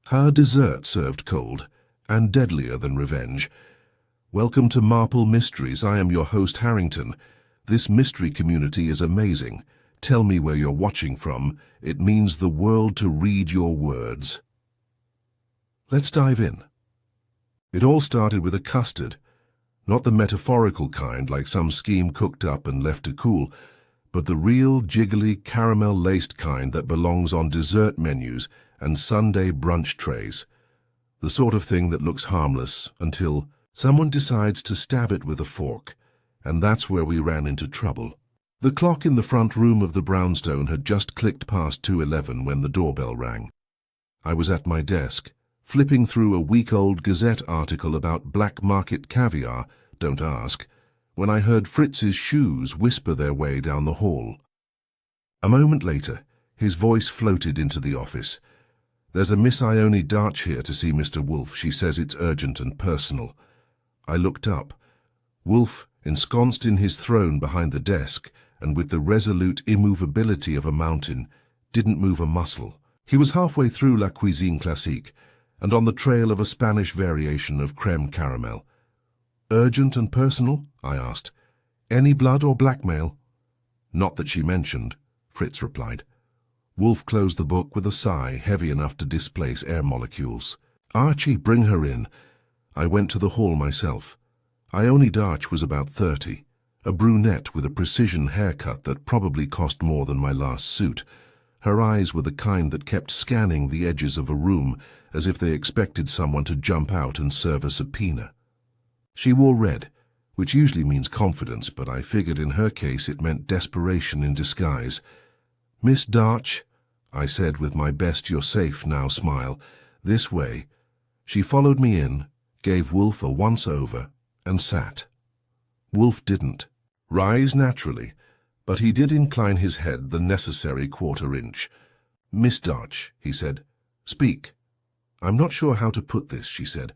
Her dessert served cold, and deadlier than revenge. Welcome to Marple Mysteries. I am your host, Harrington. This mystery community is amazing. Tell me where you're watching from. It means the world to read your words. Let's dive in. It all started with a custard. Not the metaphorical kind like some scheme cooked up and left to cool, but the real, jiggly, caramel-laced kind that belongs on dessert menus and Sunday brunch trays. The sort of thing that looks harmless until someone decides to stab it with a fork, and that's where we ran into trouble. The clock in the front room of the brownstone had just clicked past 2:11 when the doorbell rang. I was at my desk, flipping through a week-old Gazette article about black market caviar, don't ask, when I heard Fritz's shoes whisper their way down the hall. A moment later, his voice floated into the office. "There's a Miss Ione Darch here to see Mr. Wolfe. She says it's urgent and personal." I looked up. Wolfe, ensconced in his throne behind the desk, and with the resolute immovability of a mountain, didn't move a muscle. He was halfway through La Cuisine Classique, and on the trail of a Spanish variation of creme caramel. "Urgent and personal?" I asked. "Any blood or blackmail?" "Not that she mentioned," Fritz replied. Wolfe closed the book with a sigh heavy enough to displace air molecules. "Archie, bring her in." I went to the hall myself. Ione Darch was about 30, a brunette with a precision haircut that probably cost more than my last suit. Her eyes were the kind that kept scanning the edges of a room as if they expected someone to jump out and serve a subpoena. She wore red, which usually means confidence, but I figured in her case it meant desperation in disguise. "Miss Darch," I said with my best "you're safe now" smile, "this way." She followed me in, gave Wolfe a once-over, and sat. Wolfe didn't rise naturally, but he did incline his head the necessary quarter-inch. "Miss Darch," he said, "speak." "I'm not sure how to put this," she said.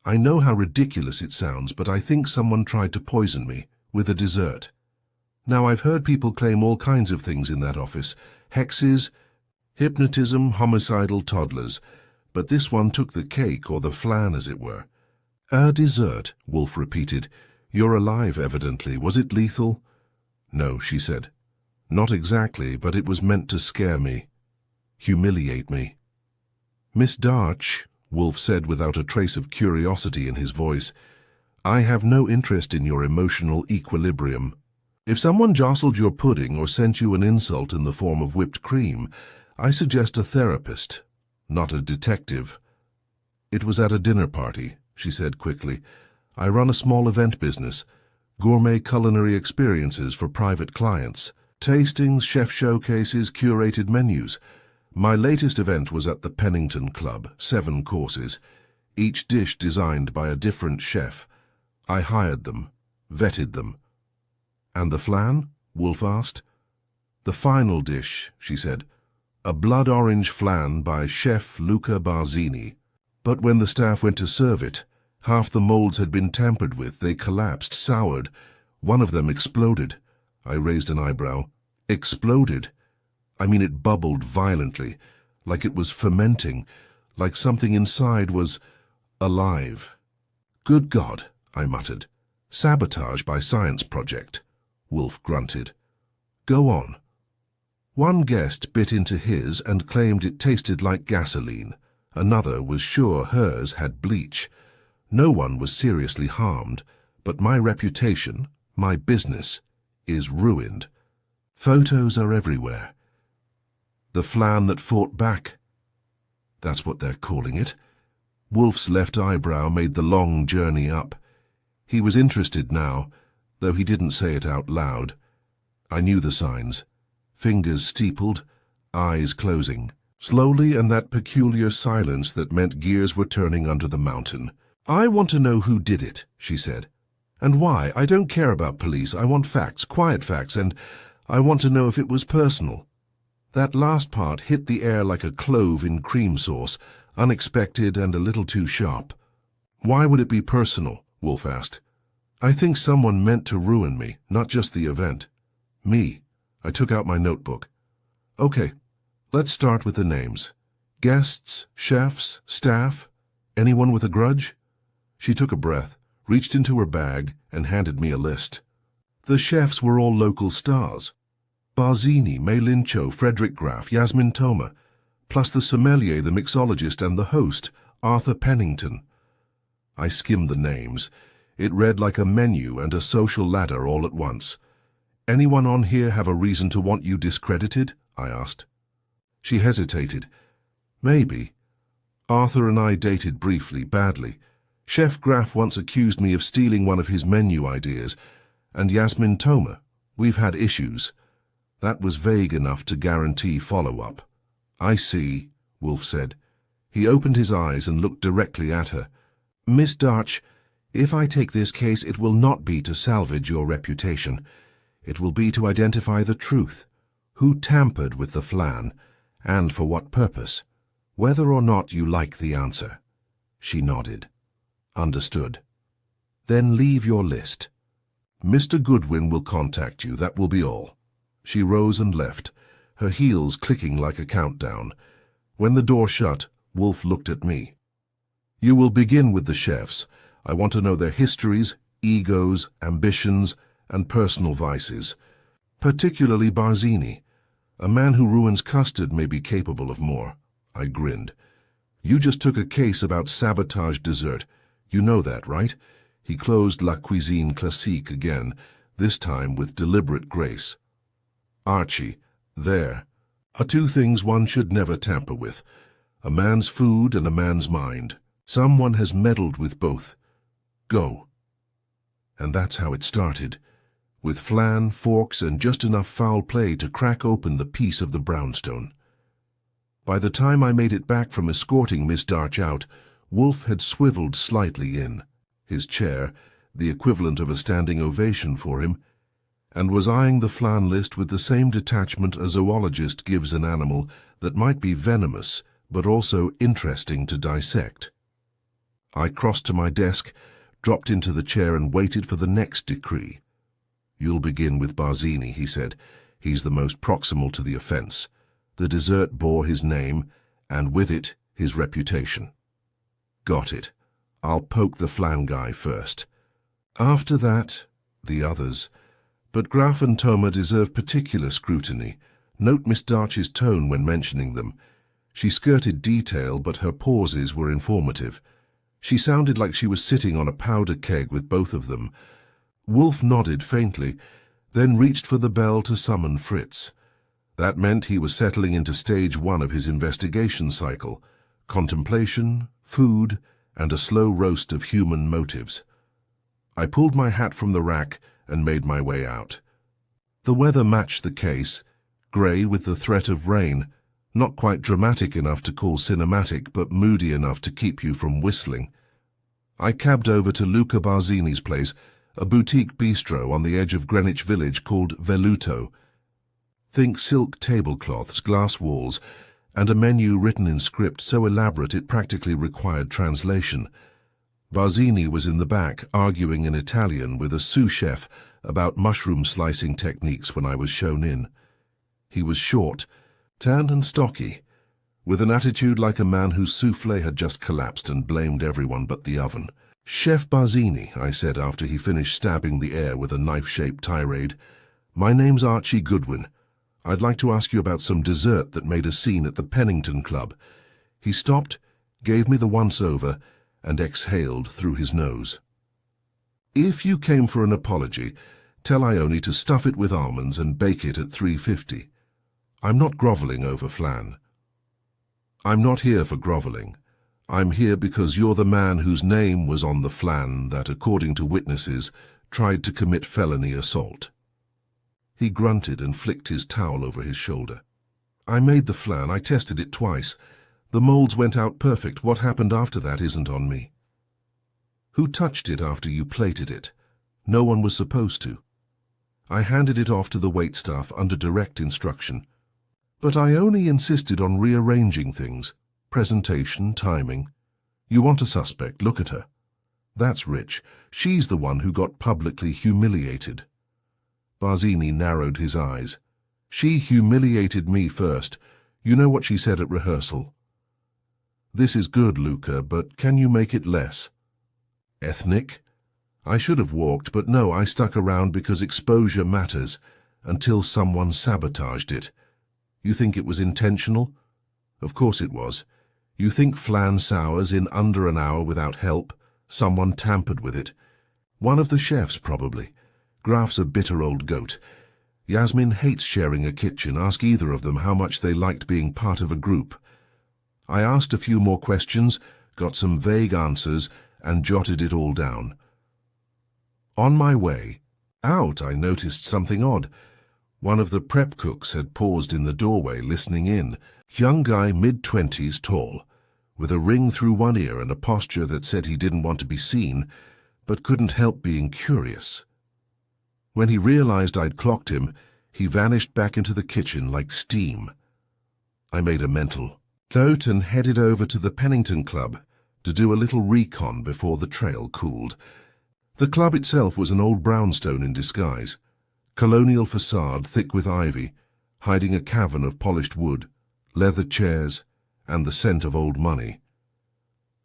"I know how ridiculous it sounds, but I think someone tried to poison me with a dessert. Now, I've heard people claim all kinds of things in that office, hexes, hypnotism, homicidal toddlers, but this one took the cake, or the flan, as it were." "A dessert," Wolfe repeated. "You're alive, evidently. Was it lethal?" "No," she said. "Not exactly, but it was meant to scare me, humiliate me." "Miss Darch," Wolfe said without a trace of curiosity in his voice, "I have no interest in your emotional equilibrium. If someone jostled your pudding or sent you an insult in the form of whipped cream, I suggest a therapist, not a detective." "It was at a dinner party," she said quickly. "I run a small event business, gourmet culinary experiences for private clients, tastings, chef showcases, curated menus. My latest event was at the Pennington Club, 7 courses, each dish designed by a different chef. I hired them, vetted them." "And the flan?" Wolfe asked. "The final dish," she said, "a blood-orange flan by Chef Luca Barzini. But when the staff went to serve it, half the molds had been tampered with. They collapsed, soured. One of them exploded." I raised an eyebrow. "Exploded? I mean, it bubbled violently, like it was fermenting, like something inside was alive." "Good God," I muttered. "Sabotage by science project," Wolfe grunted. "Go on." "One guest bit into his and claimed it tasted like gasoline. Another was sure hers had bleach. No one was seriously harmed, but my reputation, my business, is ruined. Photos are everywhere. The flan that fought back. That's what they're calling it." Wolfe's left eyebrow made the long journey up. He was interested now, though he didn't say it out loud. I knew the signs. Fingers steepled, eyes closing. Slowly, and that peculiar silence that meant gears were turning under the mountain. "I want to know who did it," she said. "And why. I don't care about police. I want facts, quiet facts, and I want to know if it was personal." That last part hit the air like a clove in cream sauce, unexpected and a little too sharp. "Why would it be personal?" Wolfe asked. "I think someone meant to ruin me, not just the event. Me." I took out my notebook. "Okay, let's start with the names. Guests, chefs, staff, anyone with a grudge? She took a breath, reached into her bag, and handed me a list. The chefs were all local stars. Barzini, Meilincho, Frederick Graf, Yasmin Toma, plus the sommelier, the mixologist, and the host, Arthur Pennington. I skimmed the names. It read like a menu and a social ladder all at once. Anyone on here have a reason to want you discredited? I asked. She hesitated. Maybe. Arthur and I dated briefly, badly. Chef Graf once accused me of stealing one of his menu ideas, and Yasmin Toma, we've had issues. That was vague enough to guarantee follow-up. I see, Wolfe said. He opened his eyes and looked directly at her. Miss Darch, if I take this case, it will not be to salvage your reputation. It will be to identify the truth. Who tampered with the Flan, and for what purpose? Whether or not you like the answer. She nodded. Understood. Then leave your list. Mr. Goodwin will contact you, that will be all. She rose and left, her heels clicking like a countdown. When the door shut, Wolfe looked at me. You will begin with the chefs. I want to know their histories, egos, ambitions, and personal vices. Particularly Barzini. A man who ruins custard may be capable of more. I grinned. You just took a case about sabotage dessert. You know that, right? He closed La Cuisine Classique again, this time with deliberate grace. Archie, there are two things one should never tamper with. A man's food and a man's mind. Someone has meddled with both. Go. And that's how it started, with flan, forks, and just enough foul play to crack open the piece of the brownstone. By the time I made it back from escorting Miss Darch out, Wolfe had swiveled slightly in, his chair, the equivalent of a standing ovation for him, and was eyeing the flan list with the same detachment a zoologist gives an animal that might be venomous, but also interesting to dissect. I crossed to my desk, dropped into the chair, and waited for the next decree. You'll begin with Barzini, he said. He's the most proximal to the offense. The dessert bore his name, and with it, his reputation. Got it. I'll poke the flan guy first. After that, the others. But Graf and Toma deserve particular scrutiny. Note Miss Darch's tone when mentioning them. She skirted detail, but her pauses were informative. She sounded like she was sitting on a powder keg with both of them. Wolfe nodded faintly, then reached for the bell to summon Fritz. That meant he was settling into stage one of his investigation cycle: contemplation, food, and a slow roast of human motives. I pulled my hat from the rack and made my way out. The weather matched the case, grey with the threat of rain, not quite dramatic enough to call cinematic, but moody enough to keep you from whistling. I cabbed over to Luca Barzini's place, a boutique bistro on the edge of Greenwich Village called Veluto. Think silk tablecloths, glass walls, and a menu written in script so elaborate it practically required translation. Barzini was in the back, arguing in Italian with a sous chef about mushroom slicing techniques when I was shown in. He was short, tanned and stocky, with an attitude like a man whose soufflé had just collapsed and blamed everyone but the oven. Chef Barzini, I said after he finished stabbing the air with a knife-shaped tirade, my name's Archie Goodwin. I'd like to ask you about some dessert that made a scene at the Pennington Club. He stopped, gave me the once-over, and exhaled through his nose. If you came for an apology, tell Ione to stuff it with almonds and bake it at 350. I'm not grovelling over flan. I'm not here for grovelling. I'm here because you're the man whose name was on the flan that, according to witnesses, tried to commit felony assault. He grunted and flicked his towel over his shoulder. I made the flan. I tested it twice. The molds went out perfect. What happened after that isn't on me. Who touched it after you plated it? No one was supposed to. I handed it off to the waitstaff under direct instruction. But I only insisted on rearranging things. Presentation, timing. You want a suspect, look at her. That's rich. She's the one who got publicly humiliated. Barzini narrowed his eyes. She humiliated me first. You know what she said at rehearsal? This is good, Luca, but can you make it less? Ethnic? I should have walked, but no, I stuck around because exposure matters, until someone sabotaged it. You think it was intentional? Of course it was. You think flan sours in under an hour without help? Someone tampered with it. One of the chefs, probably. Graf's a bitter old goat. Yasmin hates sharing a kitchen. Ask either of them how much they liked being part of a group. I asked a few more questions, got some vague answers, and jotted it all down. On my way out, I noticed something odd. One of the prep cooks had paused in the doorway, listening in. Young guy, mid-20s, tall, with a ring through one ear and a posture that said he didn't want to be seen, but couldn't help being curious. When he realized I'd clocked him, he vanished back into the kitchen like steam. I made a mental note and headed over to the Pennington Club to do a little recon before the trail cooled. The club itself was an old brownstone in disguise, colonial facade thick with ivy, hiding a cavern of polished wood, leather chairs, and the scent of old money.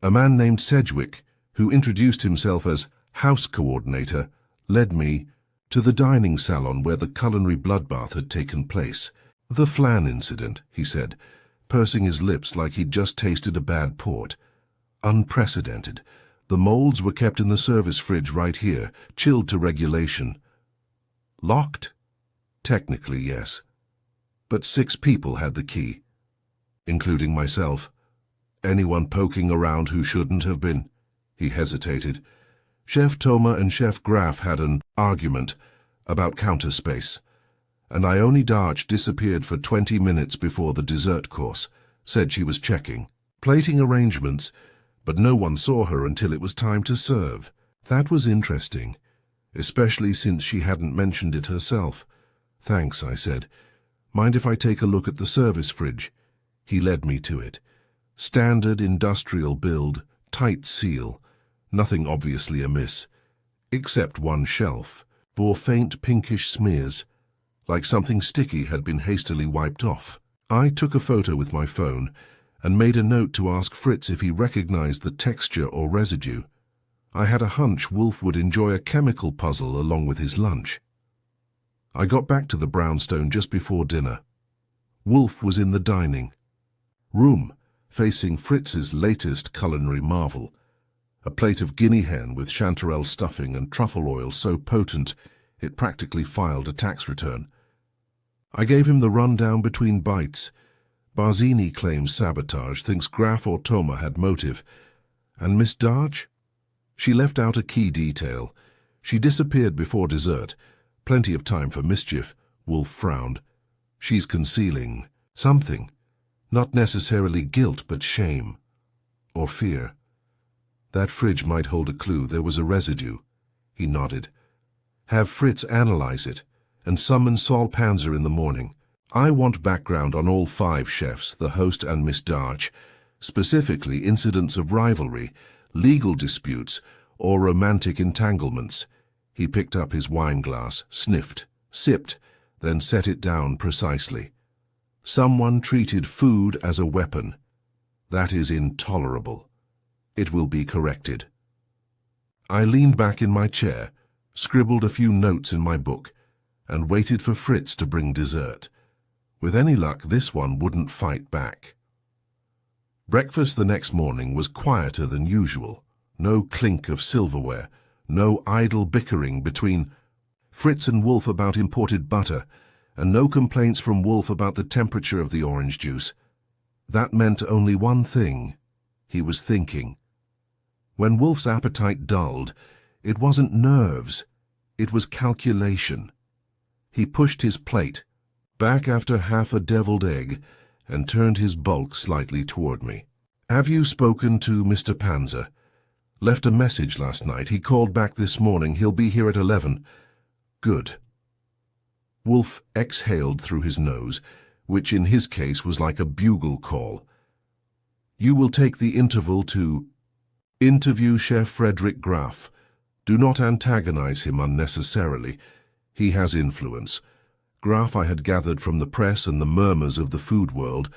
A man named Sedgwick, who introduced himself as house coordinator, led me to the dining salon where the culinary bloodbath had taken place. The Flan incident, he said, pursing his lips like he'd just tasted a bad port. Unprecedented. The molds were kept in the service fridge right here, chilled to regulation. Locked? Technically, yes. But 6 people had the key, including myself. Anyone poking around who shouldn't have been. He hesitated. Chef Toma and Chef Graf had an argument about counter space, and Ione Darch disappeared for 20 minutes before the dessert course, said she was checking plating arrangements, but no one saw her until it was time to serve. That was interesting, especially since she hadn't mentioned it herself. Thanks, I said. Mind if I take a look at the service fridge? He led me to it. Standard industrial build, tight seal, nothing obviously amiss, except one shelf bore faint pinkish smears, like something sticky had been hastily wiped off. I took a photo with my phone and made a note to ask Fritz if he recognized the texture or residue. I had a hunch Wolfe would enjoy a chemical puzzle along with his lunch. I got back to the brownstone just before dinner. Wolfe was in the dining room, facing Fritz's latest culinary marvel, a plate of guinea hen with chanterelle stuffing and truffle oil so potent it practically filed a tax return. I gave him the rundown between bites. Barzini claims sabotage, thinks Graf or Toma had motive. And Miss Darch? She left out a key detail. She disappeared before dessert. Plenty of time for mischief. Wolfe frowned. She's concealing something. Not necessarily guilt, but shame. Or fear. That fridge might hold a clue. There was a residue. He nodded. Have Fritz analyze it, and summon Saul Panzer in the morning. I want background on all 5 chefs, the host and Miss Darch, specifically incidents of rivalry, legal disputes, or romantic entanglements. He picked up his wine glass, sniffed, sipped, then set it down precisely. Someone treated food as a weapon. That is intolerable. It will be corrected. I leaned back in my chair, scribbled a few notes in my book, and waited for Fritz to bring dessert. With any luck, this one wouldn't fight back. Breakfast the next morning was quieter than usual. No clink of silverware, no idle bickering between Fritz and Wolfe about imported butter, and no complaints from Wolfe about the temperature of the orange juice. That meant only one thing. He was thinking. When Wolfe's appetite dulled, it wasn't nerves, it was calculation. He pushed his plate back after half a deviled egg and turned his bulk slightly toward me. Have you spoken to Mr. Panzer? Left a message last night. He called back this morning. He'll be here at 11. Good. Wolfe exhaled through his nose, which in his case was like a bugle call. You will take the interval to interview Chef Frederick Graf. Do not antagonize him unnecessarily. He has influence. Graf, I had gathered from the press and the murmurs of the food world,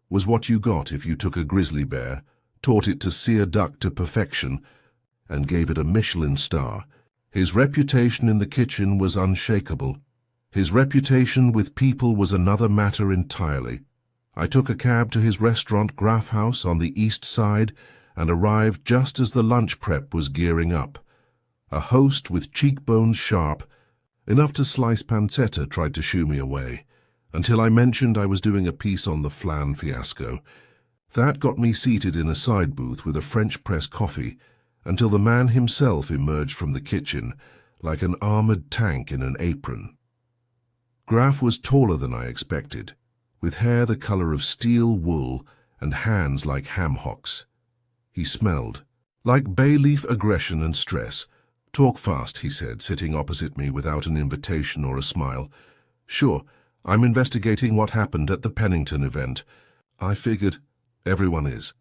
was what you got if you took a grizzly bear, taught it to sear duck to perfection, and gave it a Michelin star. His reputation in the kitchen was unshakable. His reputation with people was another matter entirely. I took a cab to his restaurant Graf House on the east side and arrived just as the lunch prep was gearing up. A host with cheekbones sharp, enough to slice pancetta, tried to shoo me away, until I mentioned I was doing a piece on the Flan fiasco. That got me seated in a side booth with a French press coffee until the man himself emerged from the kitchen like an armored tank in an apron. Graf was taller than I expected, with hair the color of steel wool and hands like ham hocks. He smelled like bay leaf aggression and stress. "Talk fast," he said, sitting opposite me without an invitation or a smile. "Sure, I'm investigating what happened at the Pennington event." "I figured. Everyone is."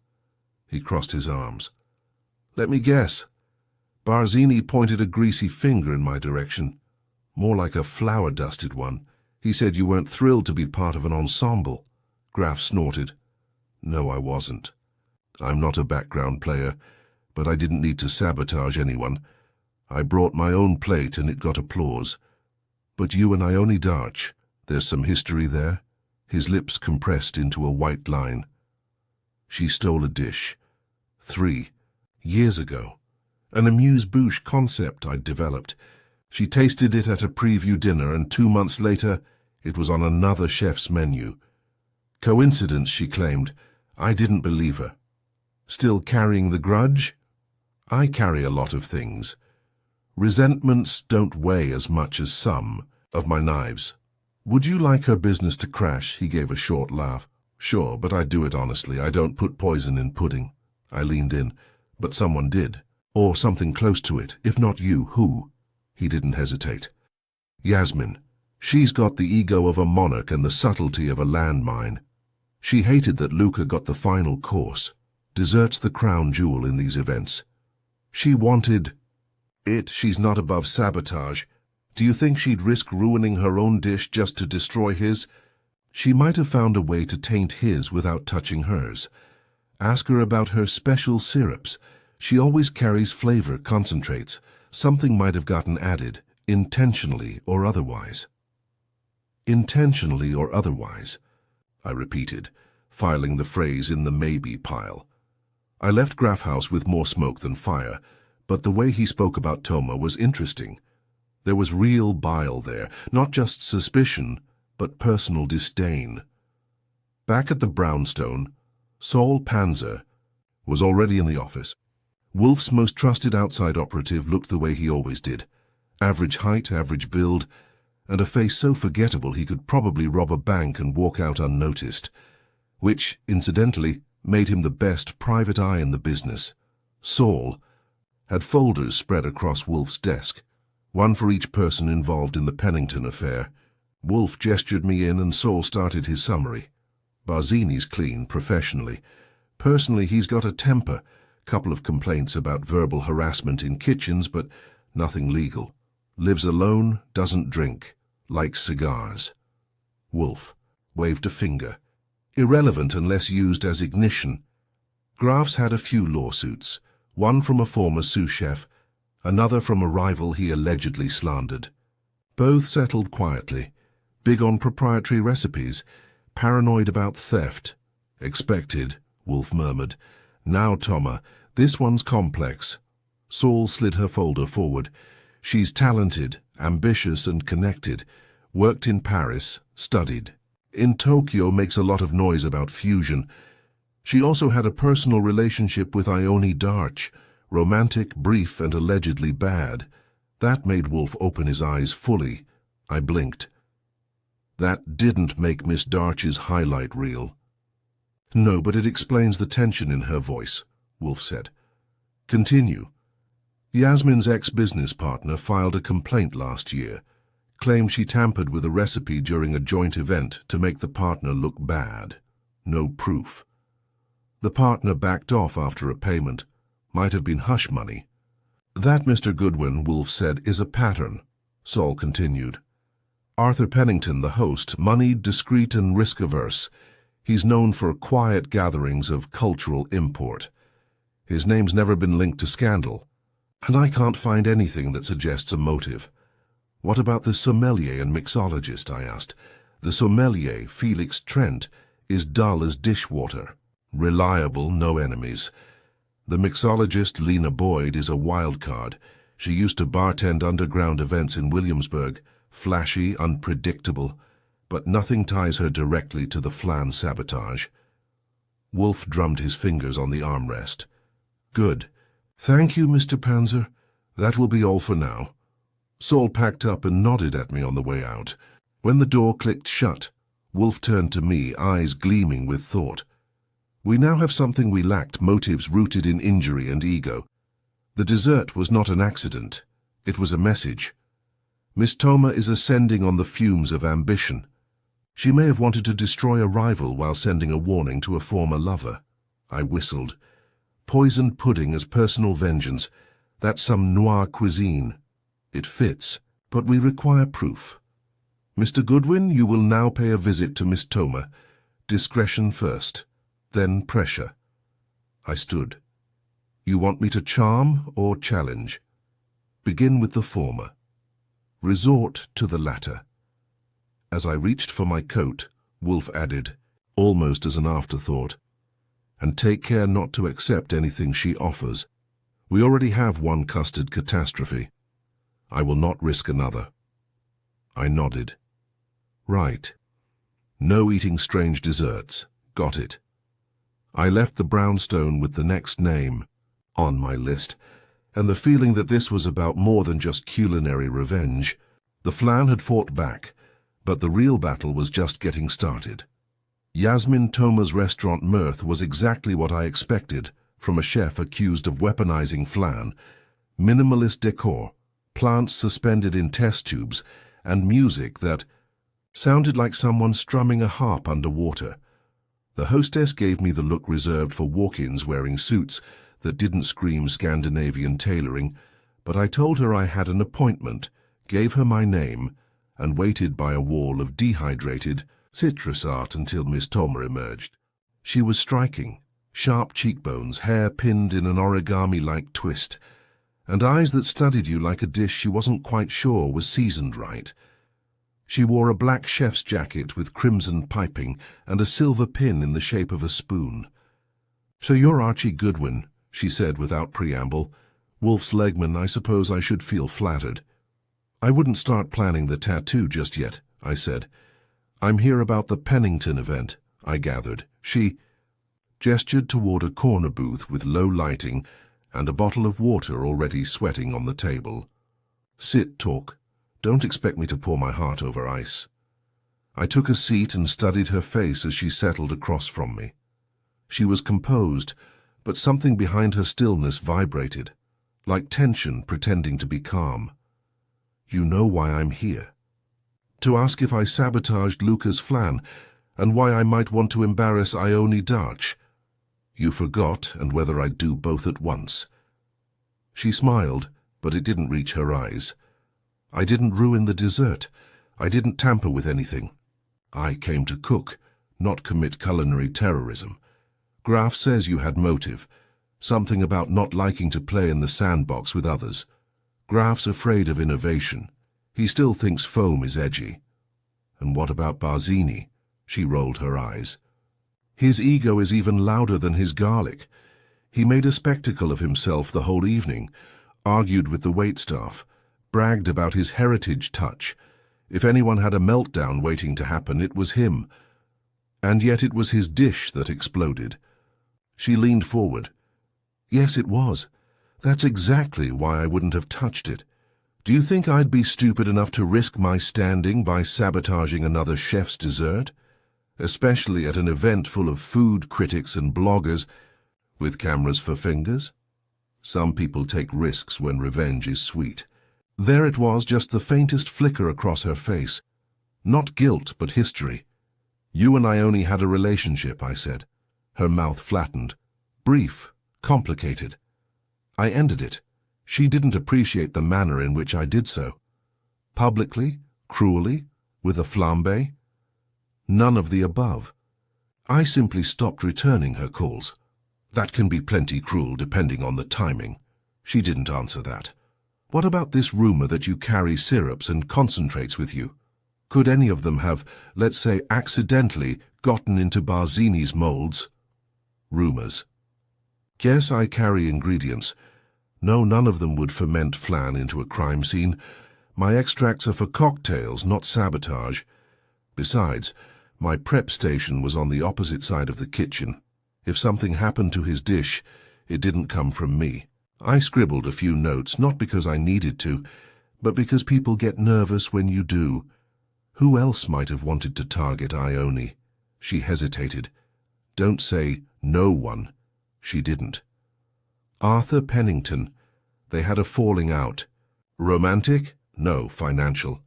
He crossed his arms. "Let me guess." Barzini pointed a greasy finger in my direction, more like a flour-dusted one. "He said you weren't thrilled to be part of an ensemble." Graf snorted. "No, I wasn't. I'm not a background player, but I didn't need to sabotage anyone. I brought my own plate and it got applause. But you and Ione Darch, there's some history there?" His lips compressed into a white line. "She stole a dish. 3 years ago. An amuse-bouche concept I'd developed. She tasted it at a preview dinner, and 2 months later, it was on another chef's menu. Coincidence, she claimed. I didn't believe her. Still carrying the grudge? I carry a lot of things. Resentments don't weigh as much as some of my knives. Would you like her business to crash?" He gave a short laugh. "Sure, but I do it honestly. I don't put poison in pudding." I leaned in. "But someone did. Or something close to it. If not you, who?" He didn't hesitate. "Yasmin. She's got the ego of a monarch and the subtlety of a landmine. She hated that Luca got the final course. Dessert's the crown jewel in these events. She wanted it. She's not above sabotage. Do you think she'd risk ruining her own dish just to destroy his? She might have found a way to taint his without touching hers. Ask her about her special syrups. She always carries flavor concentrates. Something might have gotten added, intentionally or otherwise." "Intentionally or otherwise," I repeated, filing the phrase in the maybe pile. I left Graf House with more smoke than fire, but the way he spoke about Toma was interesting. There was real bile there, not just suspicion, but personal disdain. Back at the brownstone, Saul Panzer was already in the office. Wolfe's most trusted outside operative looked the way he always did. Average height, average build, and a face so forgettable he could probably rob a bank and walk out unnoticed, which, incidentally, made him the best private eye in the business. Saul had folders spread across Wolfe's desk, one for each person involved in the Pennington affair. Wolfe gestured me in and Saul started his summary. Barzini's clean, professionally. Personally, he's got a temper. Couple of complaints about verbal harassment in kitchens, but nothing legal. Lives alone, doesn't drink, likes cigars. Wolfe waved a finger. Irrelevant unless used as ignition. Graf's had a few lawsuits, one from a former sous chef, another from a rival he allegedly slandered. Both settled quietly, big on proprietary recipes, paranoid about theft. Expected, Wolfe murmured. Now, Toma, this one's complex. Saul slid her folder forward. She's talented, ambitious and connected. Worked in Paris, studied. In Tokyo, makes a lot of noise about fusion. She also had a personal relationship with Ione Darch, romantic, brief, and allegedly bad. That made Wolfe open his eyes fully. I blinked. That didn't make Miss Darch's highlight reel. No, but it explains the tension in her voice, Wolfe said. Continue. Yasmin's ex-business partner filed a complaint last year, claimed she tampered with a recipe during a joint event to make the partner look bad. No proof. The partner backed off after a payment. Might have been hush money. That, Mr. Goodwin, Wolfe said, is a pattern, Saul continued. Arthur Pennington, the host, moneyed, discreet, and risk-averse. He's known for quiet gatherings of cultural import. His name's never been linked to scandal, and I can't find anything that suggests a motive. What about the sommelier and mixologist, I asked. The sommelier, Felix Trent, is dull as dishwater. Reliable, no enemies. The mixologist, Lena Boyd, is a wild card. She used to bartend underground events in Williamsburg. Flashy, unpredictable, but nothing ties her directly to the Flan sabotage. Wolfe drummed his fingers on the armrest. Good. Thank you, Mr. Panzer. That will be all for now. Saul packed up and nodded at me on the way out. When the door clicked shut, Wolfe turned to me, eyes gleaming with thought. We now have something we lacked, motives rooted in injury and ego. The dessert was not an accident. It was a message. Miss Toma is ascending on the fumes of ambition. She may have wanted to destroy a rival while sending a warning to a former lover. I whistled. Poisoned pudding as personal vengeance. That's some noir cuisine. It fits, but we require proof. Mr. Goodwin, you will now pay a visit to Miss Toma. Discretion first, then pressure. I stood. You want me to charm or challenge? Begin with the former. Resort to the latter. As I reached for my coat, Wolfe added, almost as an afterthought, and take care not to accept anything she offers. We already have one custard catastrophe. I will not risk another. I nodded. Right. No eating strange desserts. Got it. I left the brownstone with the next name on my list, and the feeling that this was about more than just culinary revenge. The Flan had fought back, but the real battle was just getting started. Yasmin Toma's restaurant mirth was exactly what I expected from a chef accused of weaponizing Flan. Minimalist decor, plants suspended in test tubes, and music that sounded like someone strumming a harp underwater. The hostess gave me the look reserved for walk-ins wearing suits that didn't scream Scandinavian tailoring, but I told her I had an appointment, gave her my name, and waited by a wall of dehydrated citrus art until Miss Toma emerged. She was striking, sharp cheekbones, hair pinned in an origami-like twist, and eyes that studied you like a dish she wasn't quite sure was seasoned right. She wore a black chef's jacket with crimson piping and a silver pin in the shape of a spoon. "So you're Archie Goodwin," she said without preamble. "Wolfe's legman, I suppose I should feel flattered." "I wouldn't start planning the tattoo just yet," I said. "I'm here about the Pennington event," I gathered. She gestured toward a corner booth with low lighting and a bottle of water already sweating on the table. "Sit, talk. Don't expect me to pour my heart over ice." I took a seat and studied her face as she settled across from me. She was composed, but something behind her stillness vibrated, like tension pretending to be calm. "You know why I'm here. To ask if I sabotaged Luca's Flan, and why I might want to embarrass Ione Darch. You forgot, and whether I'd do both at once." She smiled, but it didn't reach her eyes. "I didn't ruin the dessert. I didn't tamper with anything. I came to cook, not commit culinary terrorism. Graf says you had motive, something about not liking to play in the sandbox with others. Graf's afraid of innovation. He still thinks foam is edgy." "And what about Barzini?" She rolled her eyes. "His ego is even louder than his garlic. He made a spectacle of himself the whole evening, argued with the waitstaff, bragged about his heritage touch. If anyone had a meltdown waiting to happen, it was him. And yet it was his dish that exploded." She leaned forward. "Yes, it was. That's exactly why I wouldn't have touched it. Do you think I'd be stupid enough to risk my standing by sabotaging another chef's dessert? Especially at an event full of food critics and bloggers with cameras for fingers? Some people take risks when revenge is sweet." There it was, just the faintest flicker across her face. Not guilt, but history. "You and Ione had a relationship," I said. Her mouth flattened. "Brief, complicated. I ended it. She didn't appreciate the manner in which I did so. Publicly, cruelly, with a flambe? None of the above. I simply stopped returning her calls. That can be plenty cruel depending on the timing. She didn't answer that. What about this rumor that you carry syrups and concentrates with you? Could any of them have, let's say, accidentally gotten into Barzini's molds? Rumors. Yes, I carry ingredients. No, none of them would ferment flan into a crime scene. My extracts are for cocktails, not sabotage. Besides, my prep station was on the opposite side of the kitchen. If something happened to his dish, it didn't come from me. I scribbled a few notes, not because I needed to, but because people get nervous when you do. Who else might have wanted to target Ione? She hesitated. Don't say no one. She didn't. Arthur Pennington. They had a falling out. Romantic? No, financial.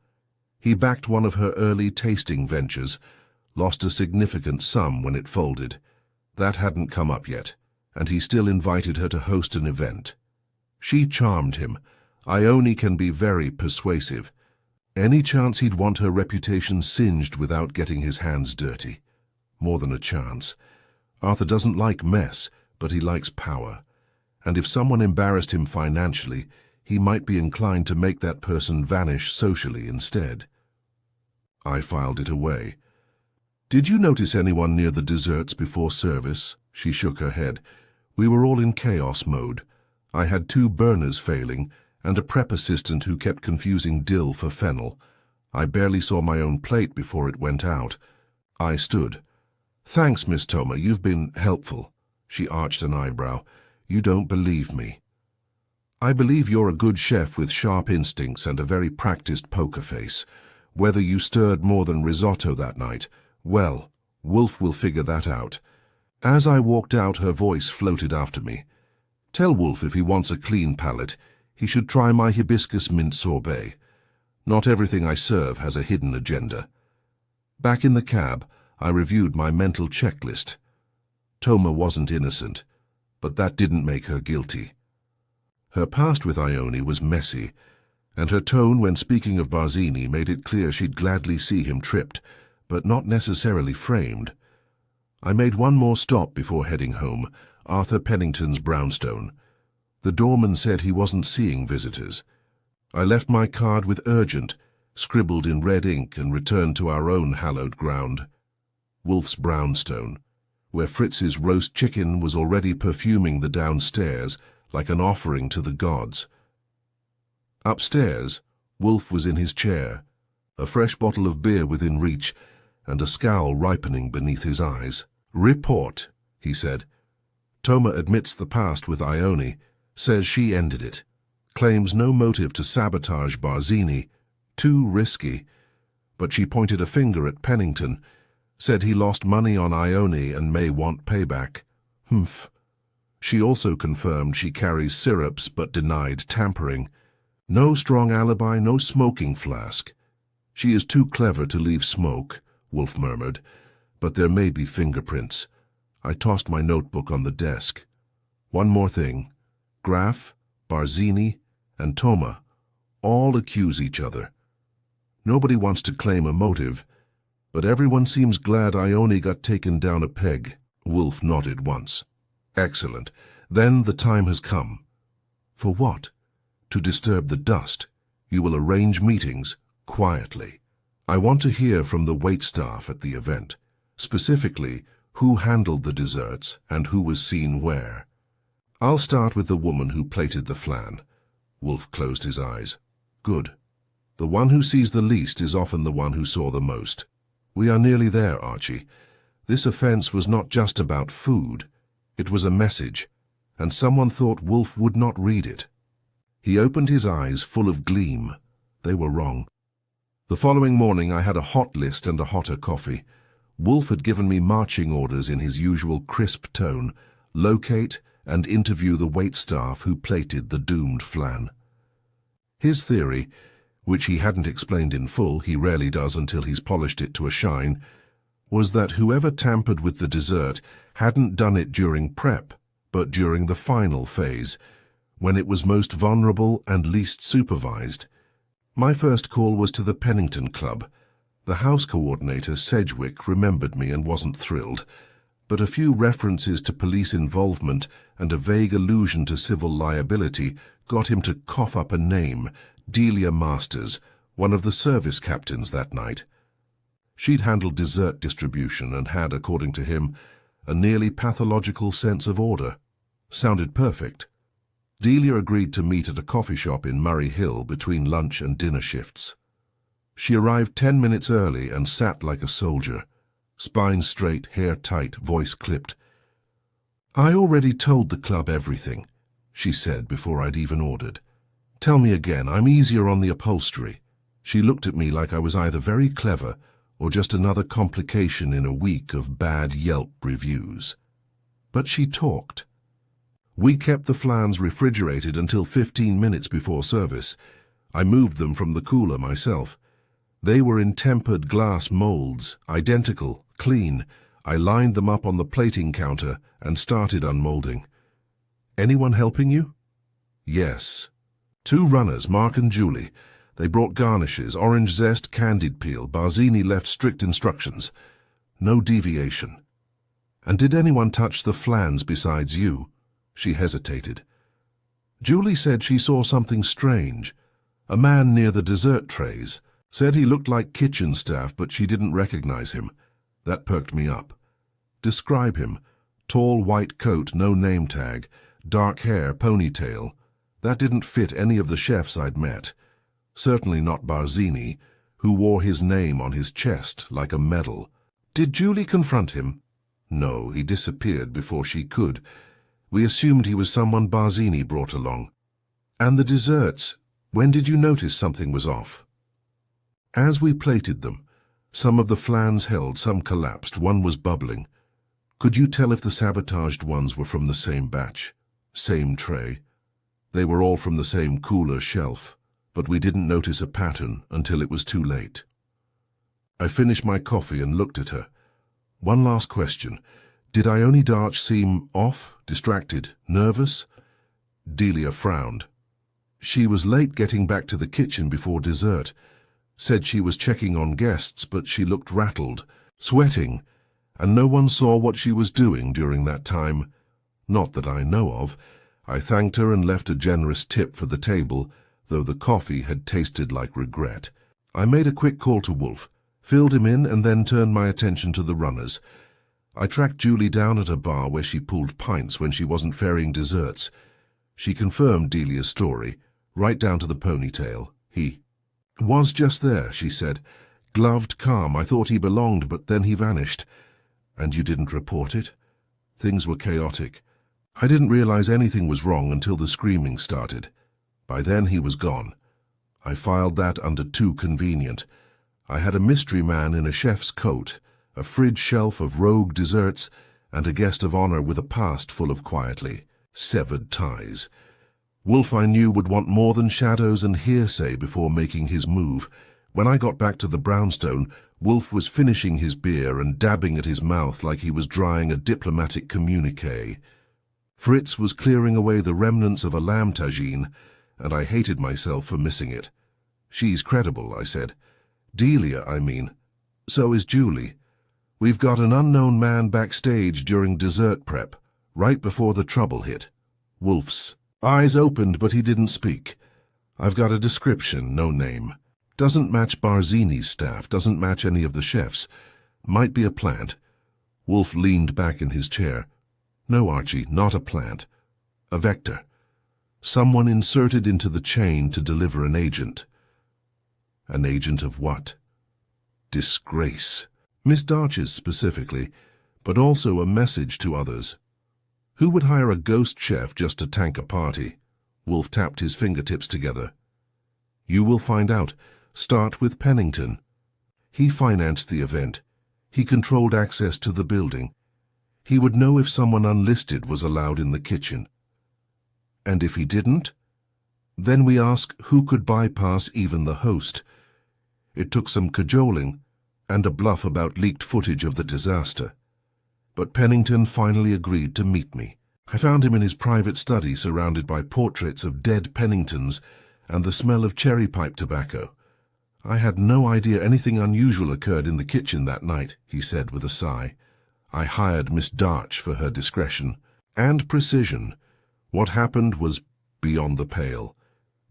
He backed one of her early tasting ventures, lost a significant sum when it folded. That hadn't come up yet, and he still invited her to host an event. She charmed him. Ione can be very persuasive. Any chance he'd want her reputation singed without getting his hands dirty? More than a chance. Arthur doesn't like mess, but he likes power. And if someone embarrassed him financially, he might be inclined to make that person vanish socially instead. I filed it away. Did you notice anyone near the desserts before service? She shook her head. We were all in chaos mode. I had 2 burners failing and a prep assistant who kept confusing dill for fennel. I barely saw my own plate before it went out. I stood. Thanks, Miss Toma, you've been helpful. She arched an eyebrow. You don't believe me. I believe you're a good chef with sharp instincts and a very practiced poker face. Whether you stirred more than risotto that night, well, Wolfe will figure that out. As I walked out, her voice floated after me. Tell Wolfe if he wants a clean palate, he should try my hibiscus mint sorbet. Not everything I serve has a hidden agenda. Back in the cab, I reviewed my mental checklist. Toma wasn't innocent, but that didn't make her guilty. Her past with Ione was messy, and her tone when speaking of Barzini made it clear she'd gladly see him tripped, but not necessarily framed. I made one more stop before heading home, Arthur Pennington's brownstone. The doorman said he wasn't seeing visitors. I left my card with urgent, scribbled in red ink, and returned to our own hallowed ground, Wolfe's brownstone, where Fritz's roast chicken was already perfuming the downstairs like an offering to the gods. Upstairs, Wolfe was in his chair, a fresh bottle of beer within reach, and a scowl ripening beneath his eyes. Report, he said. Toma admits the past with Ione, says she ended it, claims no motive to sabotage Barzini, too risky, but she pointed a finger at Pennington, said he lost money on Ione and may want payback. Humph. She also confirmed she carries syrups but denied tampering. No strong alibi, no smoking flask. She is too clever to leave smoke, Wolfe murmured, but there may be fingerprints. I tossed my notebook on the desk. One more thing. Graf, Barzini, and Toma all accuse each other. Nobody wants to claim a motive, but everyone seems glad Ione got taken down a peg. Wolfe nodded once. Excellent. Then the time has come. For what? To disturb the dust. You will arrange meetings, quietly. I want to hear from the waitstaff at the event, specifically who handled the desserts and who was seen where. I'll start with the woman who plated the flan. Wolfe closed his eyes. Good. The one who sees the least is often the one who saw the most. We are nearly there, Archie. This offense was not just about food. It was a message, and someone thought Wolfe would not read it. He opened his eyes full of gleam. They were wrong. The following morning I had a hot list and a hotter coffee. Wolfe had given me marching orders in his usual crisp tone: locate and interview the waitstaff who plated the doomed flan. His theory, which he hadn't explained in full, he rarely does until he's polished it to a shine, was that whoever tampered with the dessert hadn't done it during prep, but during the final phase, when it was most vulnerable and least supervised. My first call was to the Pennington Club. The house coordinator, Sedgwick, remembered me and wasn't thrilled. but a few references to police involvement and a vague allusion to civil liability got him to cough up a name, Delia Masters, one of the service captains that night. She'd handled dessert distribution and had, according to him, a nearly pathological sense of order. Sounded perfect. Delia agreed to meet at a coffee shop in Murray Hill between lunch and dinner shifts. She arrived 10 minutes early and sat like a soldier, spine straight, hair tight, voice clipped. "I already told the club everything," she said before I'd even ordered. "Tell me again, I'm easier on the upholstery." She looked at me like I was either very clever or just another complication in a week of bad Yelp reviews. But she talked. We kept the flans refrigerated until 15 minutes before service. I moved them from the cooler myself. They were in tempered glass molds, identical, clean. I lined them up on the plating counter and started unmolding. "Anyone helping you?" "Yes. 2 runners, Mark and Julie. They brought garnishes, orange zest, candied peel. Barzini left strict instructions. No deviation." "And did anyone touch the flans besides you?" She hesitated. "Julie said she saw something strange. A man near the dessert trays. Said he looked like kitchen staff, but she didn't recognize him. That perked me up." "Describe him." "Tall white coat, no name tag. Dark hair, ponytail." That didn't fit any of the chefs I'd met. Certainly not Barzini, who wore his name on his chest like a medal. "Did Julie confront him?" "No, he disappeared before she could. We assumed he was someone Barzini brought along." "And the desserts? When did you notice something was off?" "As we plated them. Some of the flans held, some collapsed, one was bubbling." "Could you tell if the sabotaged ones were from the same batch? Same tray?" "They were all from the same cooler shelf, but we didn't notice a pattern until it was too late." I finished my coffee and looked at her. "One last question. Did Ione Darch seem off, distracted, nervous?" Delia frowned. "She was late getting back to the kitchen before dessert. Said she was checking on guests, but she looked rattled, sweating, and no one saw what she was doing during that time. Not that I know of. I thanked her and left a generous tip for the table, though the coffee had tasted like regret. I made a quick call to Wolfe, filled him in, and then turned my attention to the runners. I tracked Julie down at a bar where she pulled pints when she wasn't ferrying desserts. She confirmed Delia's story, right down to the ponytail. "He was just there," she said. "Gloved, calm. I thought he belonged, but then he vanished." "And you didn't report it?" "Things were chaotic. I didn't realize anything was wrong until the screaming started. By then he was gone. I filed that under too convenient. I had a mystery man in a chef's coat, a fridge shelf of rogue desserts, and a guest of honor with a past full of quietly severed ties. Wolfe, I knew, would want more than shadows and hearsay before making his move. When I got back to the brownstone, Wolfe was finishing his beer and dabbing at his mouth like he was drying a diplomatic communique. Fritz was clearing away the remnants of a lamb tagine, and I hated myself for missing it. "She's credible," I said. "Delia, I mean. So is Julie. We've got an unknown man backstage during dessert prep, right before the trouble hit." Wolfe's eyes opened, but he didn't speak. "I've got a description, no name. Doesn't match Barzini's staff, doesn't match any of the chefs. Might be a plant." Wolfe leaned back in his chair. "No, Archie, not a plant. A vector. Someone inserted into the chain to deliver an agent." "An agent of what?" "Disgrace. Miss Darch's specifically, but also a message to others. Who would hire a ghost chef just to tank a party?" Wolfe tapped his fingertips together. "You will find out. Start with Pennington. He financed the event. He controlled access to the building. He would know if someone unlisted was allowed in the kitchen. And if he didn't? Then we ask who could bypass even the host. It took some cajoling and a bluff about leaked footage of the disaster. But Pennington finally agreed to meet me. I found him in his private study surrounded by portraits of dead Penningtons and the smell of cherry pipe tobacco. "I had no idea anything unusual occurred in the kitchen that night," he said with a sigh. I hired Miss Darch for her discretion and precision. What happened was beyond the pale.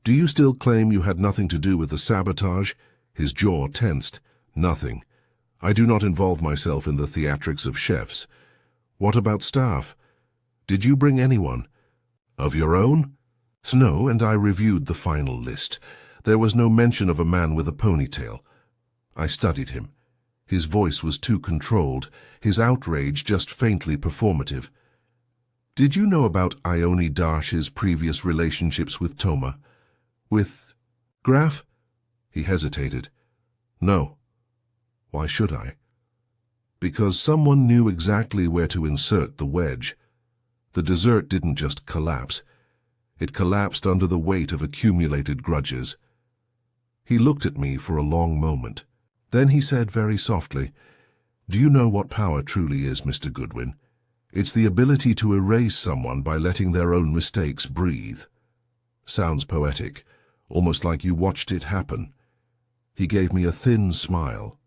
Do you still claim you had nothing to do with the sabotage? His jaw tensed. Nothing. I do not involve myself in the theatrics of chefs. What about staff? Did you bring anyone? Of your own? No, and I reviewed the final list. There was no mention of a man with a ponytail. I studied him. His voice was too controlled, his outrage just faintly performative. Did you know about Ione Darsh's previous relationships with Toma? With Graf? He hesitated. No. Why should I? Because someone knew exactly where to insert the wedge. The dessert didn't just collapse. It collapsed under the weight of accumulated grudges. He looked at me for a long moment. Then he said very softly, "Do you know what power truly is, Mr. Goodwin? It's the ability to erase someone by letting their own mistakes breathe." Sounds poetic, almost like you watched it happen. He gave me a thin smile.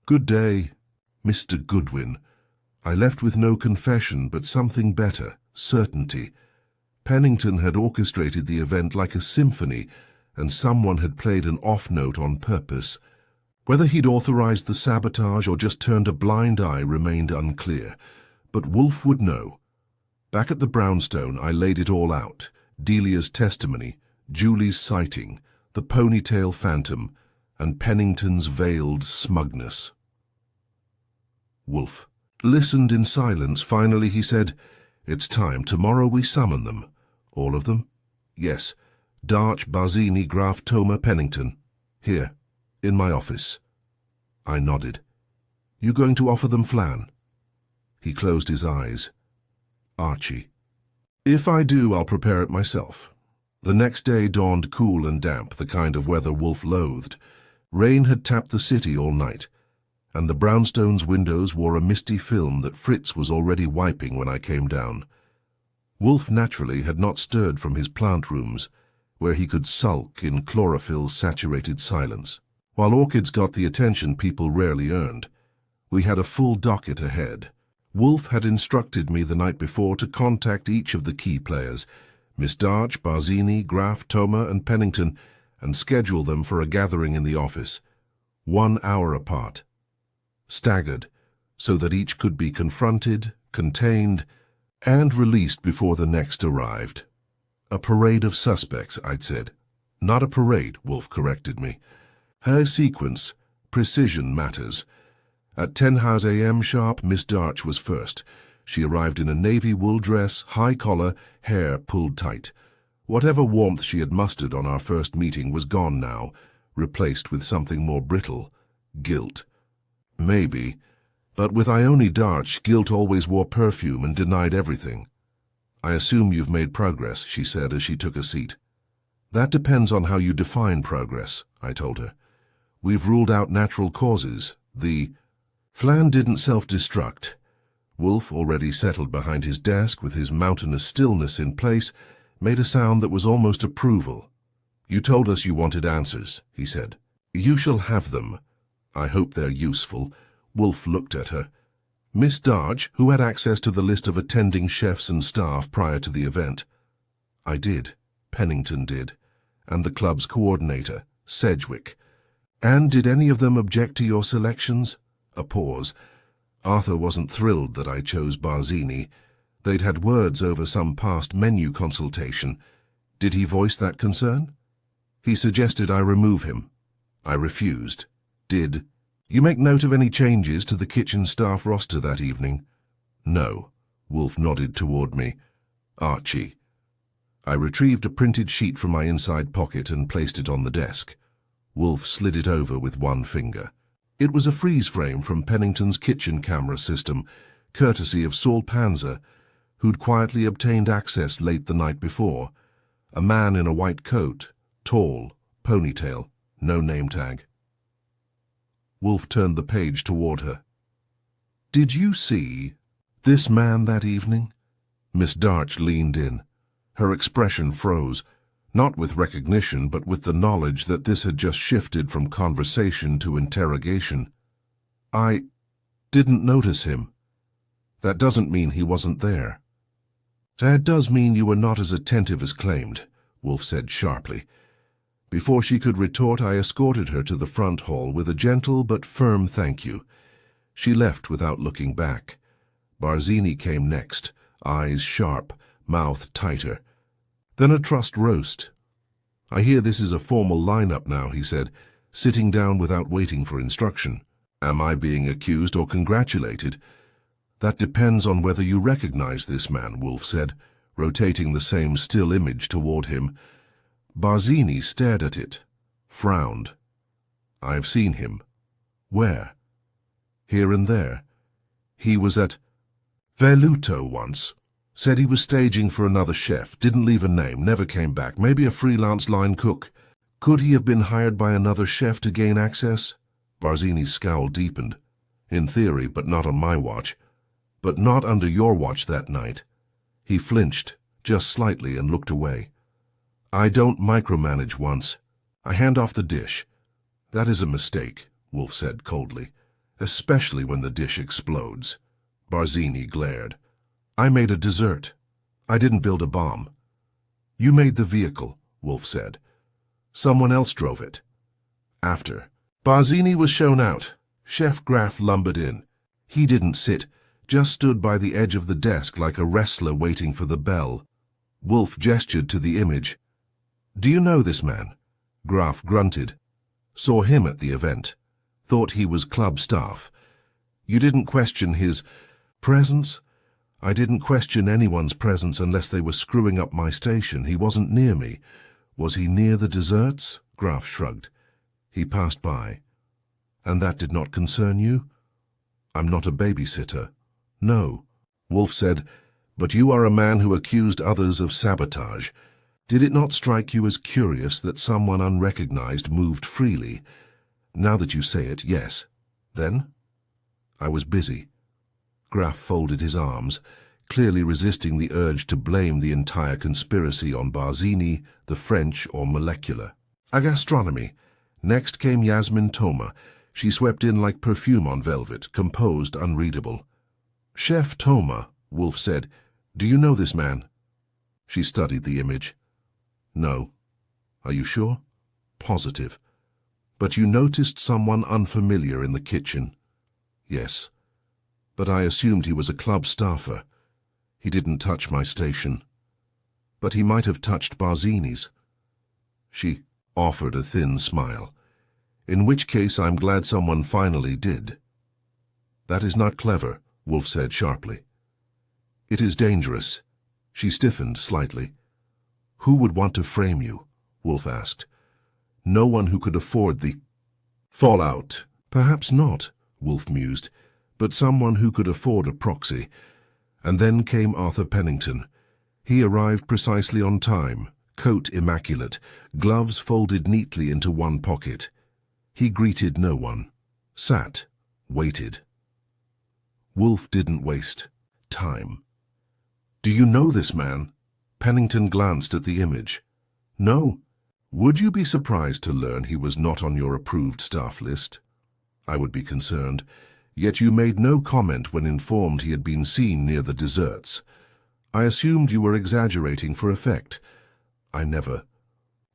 "Good day, Mr. Goodwin." I left with no confession, but something better, certainty. Pennington had orchestrated the event like a symphony, and someone had played an off note on purpose. Whether he'd authorized the sabotage or just turned a blind eye remained unclear, but Wolfe would know. Back at the brownstone, I laid it all out. Delia's testimony, Julie's sighting, the ponytail phantom, and Pennington's veiled smugness. Wolfe listened in silence. Finally he said, "It's time. Tomorrow we summon them." "All of them?" "Yes. Darch, Barzini, Graf, Toma, Pennington. Here, in my office." I nodded. "You going to offer them Flan?" He closed his eyes. "Archie." "If I do, I'll prepare it myself." The next day dawned cool and damp, the kind of weather Wolfe loathed. Rain had tapped the city all night, and the brownstone's windows wore a misty film that Fritz was already wiping when I came down. Wolfe naturally had not stirred from his plant rooms, where he could sulk in chlorophyll-saturated silence. While orchids got the attention people rarely earned, we had a full docket ahead. Wolfe had instructed me the night before to contact each of the key players, Miss Darch, Barzini, Graf, Toma, and Pennington, and schedule them for a gathering in the office, 1 hour apart, staggered, so that each could be confronted, contained, and released before the next arrived. "A parade of suspects," I'd said. "Not a parade," Wolfe corrected me. "Her sequence, precision matters." At 10 a.m. sharp, Miss Darch was first. She arrived in a navy wool dress, high collar, hair pulled tight. Whatever warmth she had mustered on our first meeting was gone now, replaced with something more brittle, guilt. Maybe, but with Ione Darch, guilt always wore perfume and denied everything. "I assume you've made progress," she said as she took a seat. "That depends on how you define progress," I told her. "We've ruled out natural causes. The Flan didn't self-destruct." Wolfe, already settled behind his desk with his mountainous stillness in place, made a sound that was almost approval. "You told us you wanted answers," he said. "You shall have them. I hope they're useful." Wolfe looked at her. "Miss Darch, who had access to the list of attending chefs and staff prior to the event?" "I did. Pennington did. And the club's coordinator, Sedgwick." "And did any of them object to your selections?" A pause. Arthur wasn't thrilled that I chose Barzini. They'd had words over some past menu consultation. Did he voice that concern? "He suggested I remove him." I refused. "Did you make note of any changes to the kitchen staff roster that evening?" "No." Wolfe nodded toward me. "Archie." I retrieved a printed sheet from my inside pocket and placed it on the desk. Wolfe slid it over with one finger. It was a freeze frame from Pennington's kitchen camera system, courtesy of Saul Panzer, who'd quietly obtained access late the night before. A man in a white coat, tall, ponytail, no name tag. Wolfe turned the page toward her. "Did you see this man that evening?" Miss Darch leaned in. Her expression froze, not with recognition, but with the knowledge that this had just shifted from conversation to interrogation. "I didn't notice him." That doesn't mean he wasn't there. That does mean you were not as attentive as claimed, Wolfe said sharply. Before she could retort, I escorted her to the front hall with a gentle but firm thank you. She left without looking back. Barzini came next, eyes sharp, mouth tighter. Then a trust roast. I hear this is a formal lineup now, he said, sitting down without waiting for instruction. Am I being accused or congratulated? That depends on whether you recognize this man, Wolfe said, rotating the same still image toward him. Barzini stared at it, frowned. I've seen him. Where? Here and there. He was at Veluto once. Said he was staging for another chef, didn't leave a name, never came back, maybe a freelance line cook. Could he have been hired by another chef to gain access? Barzini's scowl deepened. In theory, but not on my watch. But not under your watch that night. He flinched, just slightly, and looked away. I don't micromanage once. I hand off the dish. That is a mistake, Wolfe said coldly, especially when the dish explodes. Barzini glared. I made a dessert. I didn't build a bomb. You made the vehicle, Wolfe said. Someone else drove it. After. Barzini was shown out. Chef Graff lumbered in. He didn't sit, just stood by the edge of the desk like a wrestler waiting for the bell. Wolfe gestured to the image. Do you know this man? Graff grunted. Saw him at the event. Thought he was club staff. You didn't question his presence? I didn't question anyone's presence unless they were screwing up my station. He wasn't near me. Was he near the desserts? Graff shrugged. He passed by. And that did not concern you? I'm not a babysitter. No, Wolfe said, but you are a man who accused others of sabotage. Did it not strike you as curious that someone unrecognized moved freely? Now that you say it, yes. Then? I was busy. Graff folded his arms, clearly resisting the urge to blame the entire conspiracy on Barzini, the French, or molecular. A gastronomy. Next came Yasmin Toma. She swept in like perfume on velvet, composed, unreadable. Chef Toma, Wolfe said, do you know this man? She studied the image. No. Are you sure? Positive. But you noticed someone unfamiliar in the kitchen? Yes. But I assumed he was a club staffer. He didn't touch my station. But he might have touched Barzini's. She offered a thin smile. In which case I'm glad someone finally did. That is not clever, Wolfe said sharply. It is dangerous. She stiffened slightly. Who would want to frame you? Wolfe asked. No one who could afford the fallout. Perhaps not, Wolfe mused, but someone who could afford a proxy. And then came Arthur Pennington. He arrived precisely on time, coat immaculate, gloves folded neatly into one pocket. He greeted no one, sat, waited. Wolfe didn't waste time. Do you know this man? Pennington glanced at the image. No. Would you be surprised to learn he was not on your approved staff list? I would be concerned. Yet you made no comment when informed he had been seen near the desserts. I assumed you were exaggerating for effect. I never.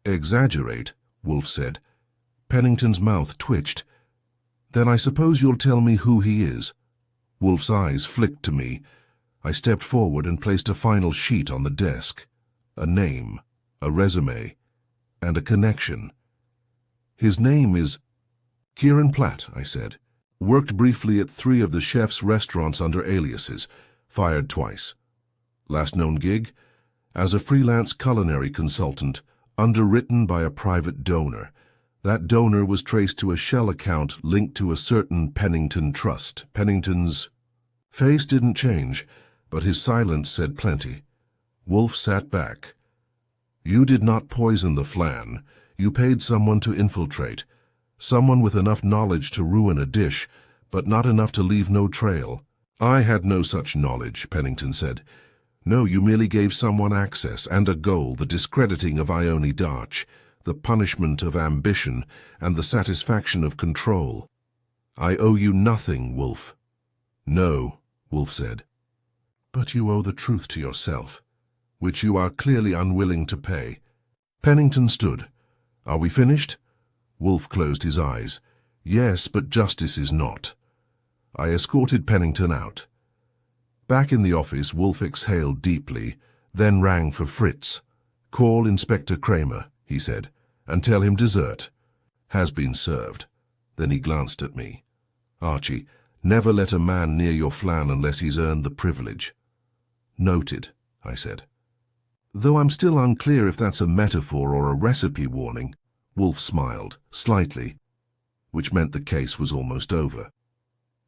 Exaggerate, Wolfe said. Pennington's mouth twitched. Then I suppose you'll tell me who he is. Wolfe's eyes flicked to me. I stepped forward and placed a final sheet on the desk. A name, a resume, and a connection. His name is Kieran Platt, I said. Worked briefly at 3 of the chef's restaurants under aliases. Fired twice. Last known gig? As a freelance culinary consultant, underwritten by a private donor. That donor was traced to a shell account linked to a certain Pennington trust. Pennington's face didn't change, but his silence said plenty. Wolfe sat back. You did not poison the Flan. You paid someone to infiltrate. Someone with enough knowledge to ruin a dish, but not enough to leave no trail. I had no such knowledge, Pennington said. No, you merely gave someone access and a goal, the discrediting of Ione Darch, the punishment of ambition, and the satisfaction of control. I owe you nothing, Wolfe. No, Wolfe said. But you owe the truth to yourself, which you are clearly unwilling to pay. Pennington stood. Are we finished? Wolfe closed his eyes. Yes, but justice is not. I escorted Pennington out. Back in the office, Wolfe exhaled deeply, then rang for Fritz. Call Inspector Kramer, he said, and tell him dessert. Has been served. Then he glanced at me. Archie, never let a man near your flan unless he's earned the privilege. Noted, I said. Though I'm still unclear if that's a metaphor or a recipe warning, Wolfe smiled, slightly, which meant the case was almost over.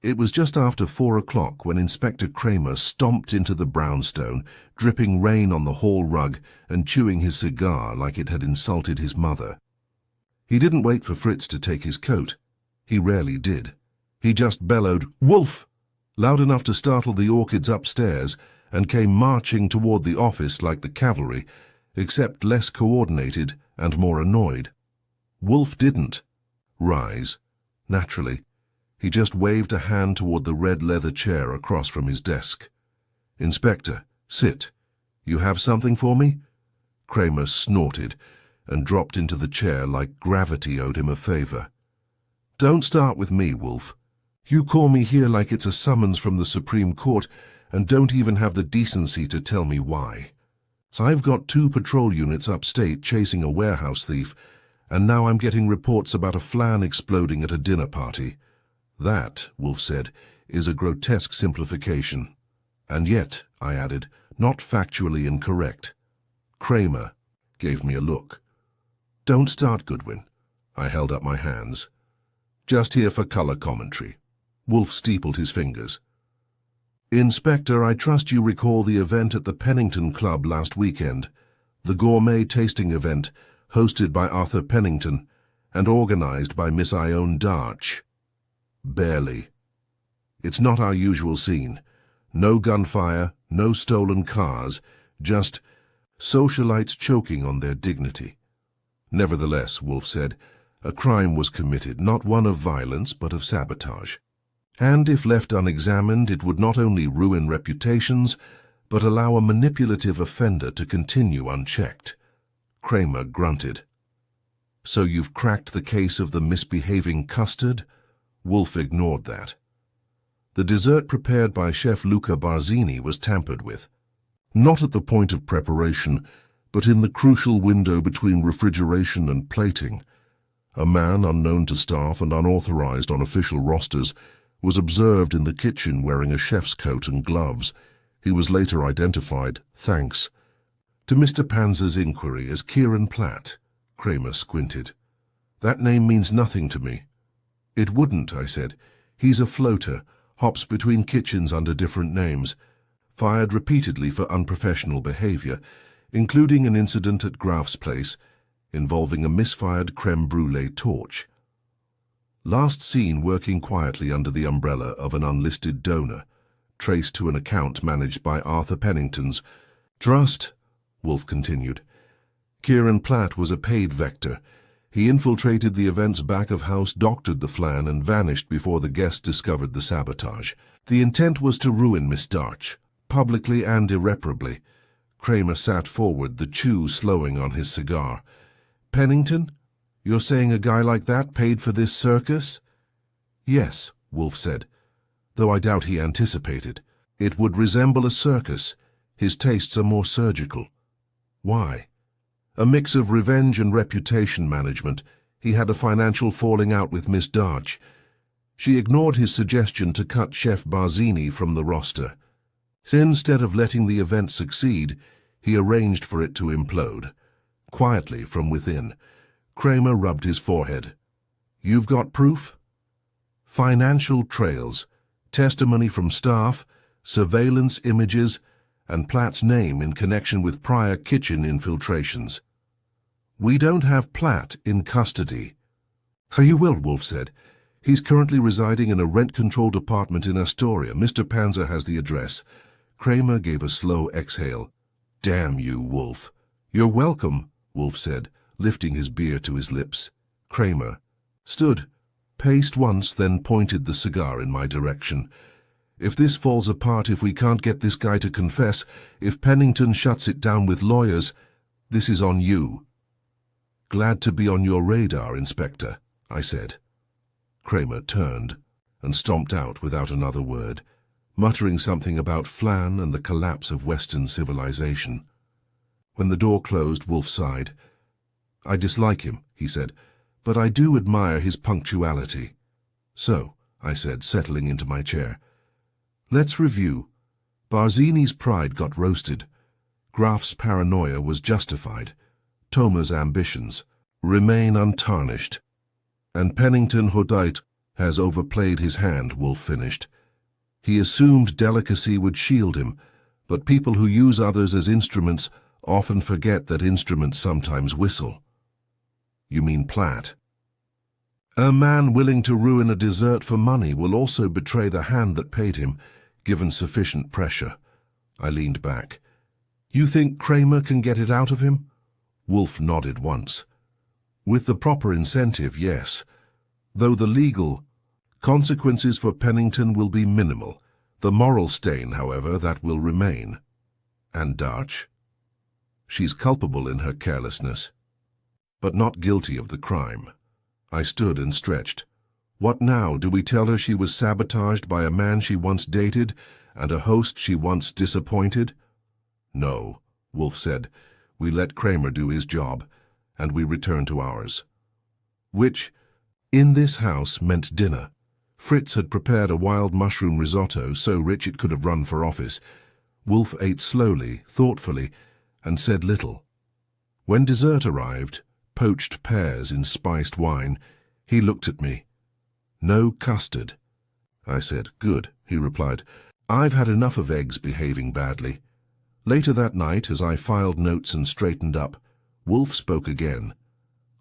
It was just after 4 o'clock when Inspector Kramer stomped into the brownstone, dripping rain on the hall rug and chewing his cigar like it had insulted his mother. He didn't wait for Fritz to take his coat. He rarely did. He just bellowed, "Wolfe!" loud enough to startle the orchids upstairs, and came marching toward the office like the cavalry, except less coordinated and more annoyed. Wolfe didn't rise, naturally. He just waved a hand toward the red leather chair across from his desk. "Inspector, sit. You have something for me?" Kramer snorted and dropped into the chair like gravity owed him a favor. "Don't start with me, Wolfe. You call me here like it's a summons from the Supreme Court and don't even have the decency to tell me why. I've got 2 patrol units upstate chasing a warehouse thief, and now I'm getting reports about a flan exploding at a dinner party. That," Wolfe said, "is a grotesque simplification. And yet," I added, "not factually incorrect." Kramer gave me a look. "Don't start, Goodwin." I held up my hands. "Just here for color commentary." Wolfe steepled his fingers. "Inspector, I trust you recall the event at the Pennington Club last weekend, the gourmet tasting event hosted by Arthur Pennington and organized by Miss Ione Darch." "Barely. It's not our usual scene. No gunfire, no stolen cars, just socialites choking on their dignity." "Nevertheless," Wolfe said, "a crime was committed, not one of violence, but of sabotage. And if left unexamined, it would not only ruin reputations, but allow a manipulative offender to continue unchecked." Kramer grunted. "So you've cracked the case of the misbehaving custard?" Wolfe ignored that. "The dessert prepared by Chef Luca Barzini was tampered with. Not at the point of preparation, but in the crucial window between refrigeration and plating. A man unknown to staff and unauthorized on official rosters was observed in the kitchen wearing a chef's coat and gloves. He was later identified, thanks to Mr. Panzer's inquiry, as Kieran Platt." Kramer squinted. "That name means nothing to me." "It wouldn't," I said. "He's a floater, hops between kitchens under different names, fired repeatedly for unprofessional behavior, including an incident at Graf's place involving a misfired creme brulee torch. Last seen working quietly under the umbrella of an unlisted donor, traced to an account managed by Arthur Pennington's trust," Wolfe continued. "Kieran Platt was a paid vector. He infiltrated the event's back-of-house, doctored the flan, and vanished before the guests discovered the sabotage. The intent was to ruin Miss Darch, publicly and irreparably." Kramer sat forward, the chew slowing on his cigar. "Pennington? You're saying a guy like that paid for this circus?" "Yes," Wolfe said, though I doubt he anticipated. "It would resemble a circus. His tastes are more surgical." "Why?" "A mix of revenge and reputation management. He had a financial falling out with Miss Darch. She ignored his suggestion to cut Chef Barzini from the roster. Instead of letting the event succeed, he arranged for it to implode. Quietly from within." Kramer rubbed his forehead. "You've got proof?" "Financial trails, testimony from staff, surveillance images, and Platt's name in connection with prior kitchen infiltrations." "We don't have Platt in custody." "You will," Wolfe said. "He's currently residing in a rent-controlled apartment in Astoria. Mr. Panzer has the address." Kramer gave a slow exhale. "Damn you, Wolfe." "You're welcome," Wolfe said, lifting his beer to his lips. Kramer stood, paced once, then pointed the cigar in my direction. If this falls apart, if we can't get this guy to confess, if Pennington shuts it down with lawyers, this is on you." "Glad to be on your radar, Inspector," I said. Kramer turned and stomped out without another word, muttering something about Flan and the collapse of Western civilization. When the door closed, Wolfe sighed. "I dislike him," he said, "but I do admire his punctuality." "So," I said, settling into my chair, "let's review. Barzini's pride got roasted. Graf's paranoia was justified. Thoma's ambitions remain untarnished. And Pennington Hodite has overplayed his hand," Wolfe finished. "He assumed delicacy would shield him, but people who use others as instruments often forget that instruments sometimes whistle." "You mean Platt?" "A man willing to ruin a dessert for money will also betray the hand that paid him, given sufficient pressure." I leaned back. "You think Kramer can get it out of him?" Wolfe nodded once. "With the proper incentive, yes. Though the legal consequences for Pennington will be minimal. The moral stain, however, that will remain." "And Darch?" "She's culpable in her carelessness, but not guilty of the crime." I stood and stretched. "What now? Do we tell her she was sabotaged by a man she once dated and a host she once disappointed?" "No," Wolfe said. "We let Kramer do his job, and we return to ours." Which, in this house, meant dinner. Fritz had prepared a wild mushroom risotto so rich it could have run for office. Wolfe ate slowly, thoughtfully, and said little. When dessert arrived, poached pears in spiced wine, he looked at me. "No custard." I said. "Good," he replied. "I've had enough of eggs behaving badly." Later that night, as I filed notes and straightened up, Wolfe spoke again.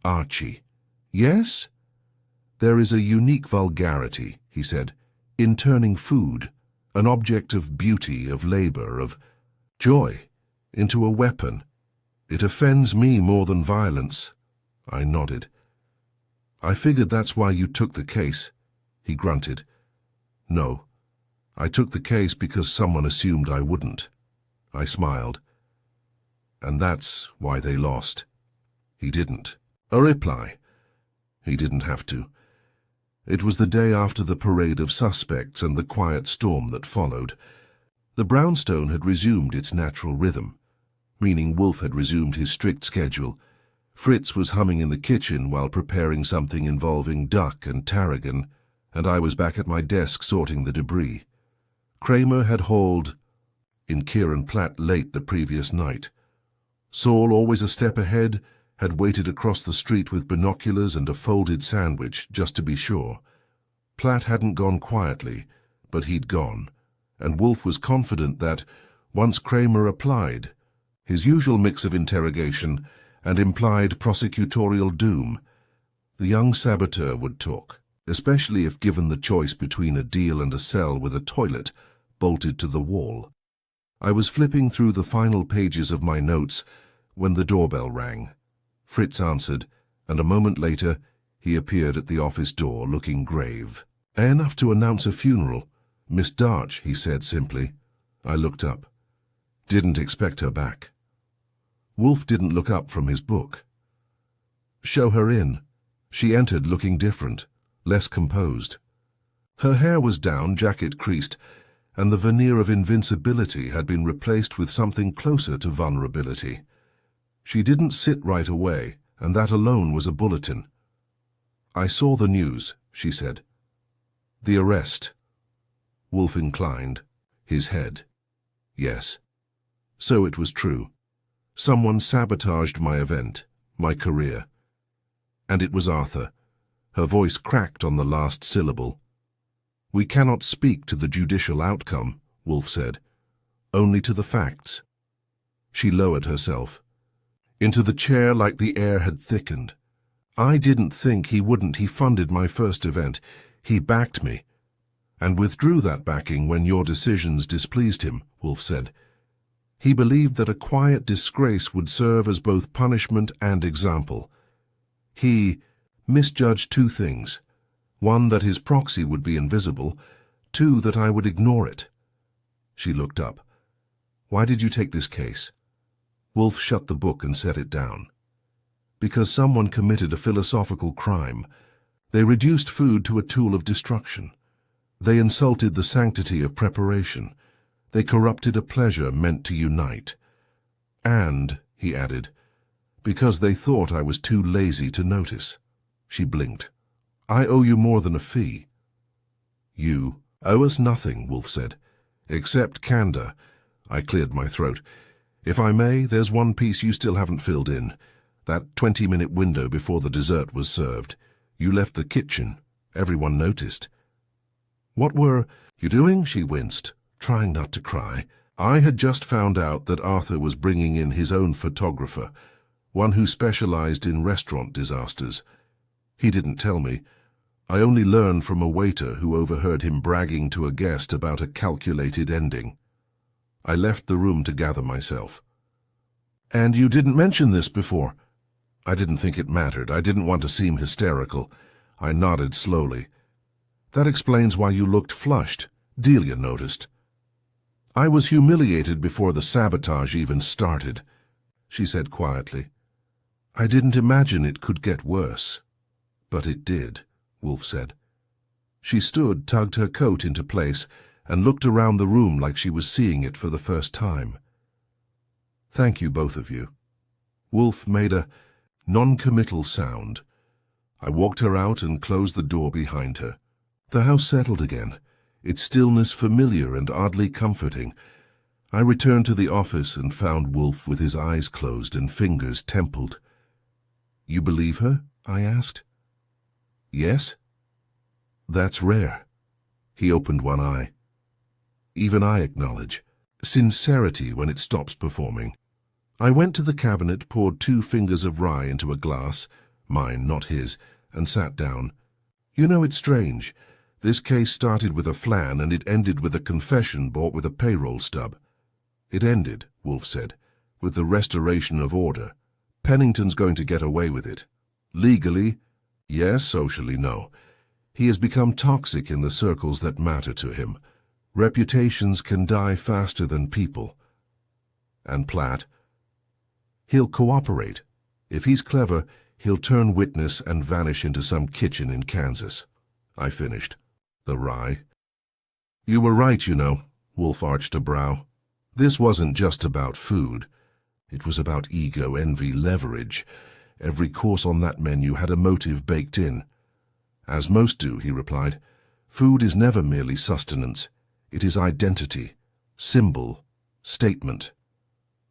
"Archie." "Yes?" "There is a unique vulgarity," he said, "in turning food, an object of beauty, of labor, of joy, into a weapon. It offends me more than violence." I nodded. "I figured that's why you took the case." He grunted. "No, I took the case because someone assumed I wouldn't." I smiled. "And that's why they lost." He didn't. A reply. He didn't have to. It was the day after the parade of suspects and the quiet storm that followed. The brownstone had resumed its natural rhythm, meaning Wolfe had resumed his strict schedule. Fritz was humming in the kitchen while preparing something involving duck and tarragon, and I was back at my desk sorting the debris. Kramer had hauled in Kieran Platt late the previous night. Saul, always a step ahead, had waited across the street with binoculars and a folded sandwich, just to be sure. Platt hadn't gone quietly, but he'd gone, and Wolfe was confident that, once Kramer applied, his usual mix of interrogation and implied prosecutorial doom, the young saboteur would talk, especially if given the choice between a deal and a cell with a toilet bolted to the wall. I was flipping through the final pages of my notes when the doorbell rang. Fritz answered, and a moment later he appeared at the office door looking grave. "Enough to announce a funeral. Miss Darch," he said simply. I looked up. "Didn't expect her back." Wolfe didn't look up from his book. "Show her in." She entered looking different, less composed. Her hair was down, jacket creased, and the veneer of invincibility had been replaced with something closer to vulnerability. She didn't sit right away, and that alone was a bulletin. "I saw the news," she said. "The arrest." Wolfe inclined, his head. Yes. So it was true. Someone sabotaged my event, my career. And it was Arthur. Her voice cracked on the last syllable. "We cannot speak to the judicial outcome," Wolfe said. "Only to the facts." She lowered herself into the chair like the air had thickened. "I didn't think he wouldn't. He funded my first event. He backed me, and withdrew that backing when your decisions displeased him," Wolfe said. "He believed that a quiet disgrace would serve as both punishment and example. He misjudged two things. One, that his proxy would be invisible. Two, that I would ignore it. She looked up. Why did you take this case? Wolfe shut the book and set it down. Because someone committed a philosophical crime. They reduced food to a tool of destruction. They insulted the sanctity of preparation. They corrupted a pleasure meant to unite. And, he added, because they thought I was too lazy to notice. She blinked. I owe you more than a fee. You owe us nothing, Wolfe said, except candor. I cleared my throat. If I may, there's one piece you still haven't filled in. That 20-minute window before the dessert was served. You left the kitchen. Everyone noticed. What were you doing? She winced, trying not to cry. I had just found out that Arthur was bringing in his own photographer, one who specialized in restaurant disasters. He didn't tell me. I only learned from a waiter who overheard him bragging to a guest about a calculated ending. I left the room to gather myself. And you didn't mention this before? I didn't think it mattered. I didn't want to seem hysterical. I nodded slowly. That explains why you looked flushed, Delia noticed. I was humiliated before the sabotage even started, she said quietly. I didn't imagine it could get worse. But it did, Wolfe said. She stood, tugged her coat into place, and looked around the room like she was seeing it for the first time. Thank you, both of you. Wolfe made a non-committal sound. I walked her out and closed the door behind her. The house settled again, its stillness familiar and oddly comforting. I returned to the office and found Wolfe with his eyes closed and fingers templed. You believe her? I asked. Yes? That's rare. He opened one eye. Even I acknowledge sincerity when it stops performing. I went to the cabinet, poured 2 fingers of rye into a glass, mine, not his, and sat down. You know, it's strange. This case started with a flan and it ended with a confession bought with a payroll stub. It ended, Wolfe said, with the restoration of order. Pennington's going to get away with it. Legally, yes, socially, no. He has become toxic in the circles that matter to him. Reputations can die faster than people. And Platt? He'll cooperate. If he's clever, he'll turn witness and vanish into some kitchen in Kansas. I finished. The rye. You were right, you know, Wolfe arched a brow. This wasn't just about food. It was about ego, envy, leverage. Every course on that menu had a motive baked in. As most do, he replied. Food is never merely sustenance. It is identity, symbol, statement.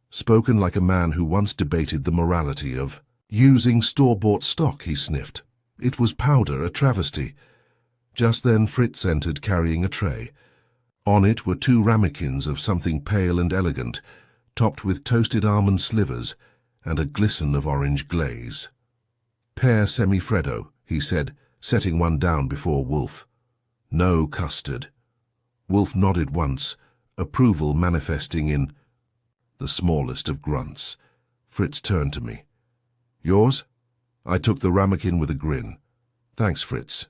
Spoken like a man who once debated the morality of using store-bought stock, he sniffed. It was powder, a travesty. Just then Fritz entered carrying a tray. On it were 2 ramekins of something pale and elegant, topped with toasted almond slivers and a glisten of orange glaze. Pear semifreddo, he said, setting one down before Wolfe. No custard. Wolfe nodded once, approval manifesting in the smallest of grunts. Fritz turned to me. Yours? I took the ramekin with a grin. Thanks, Fritz.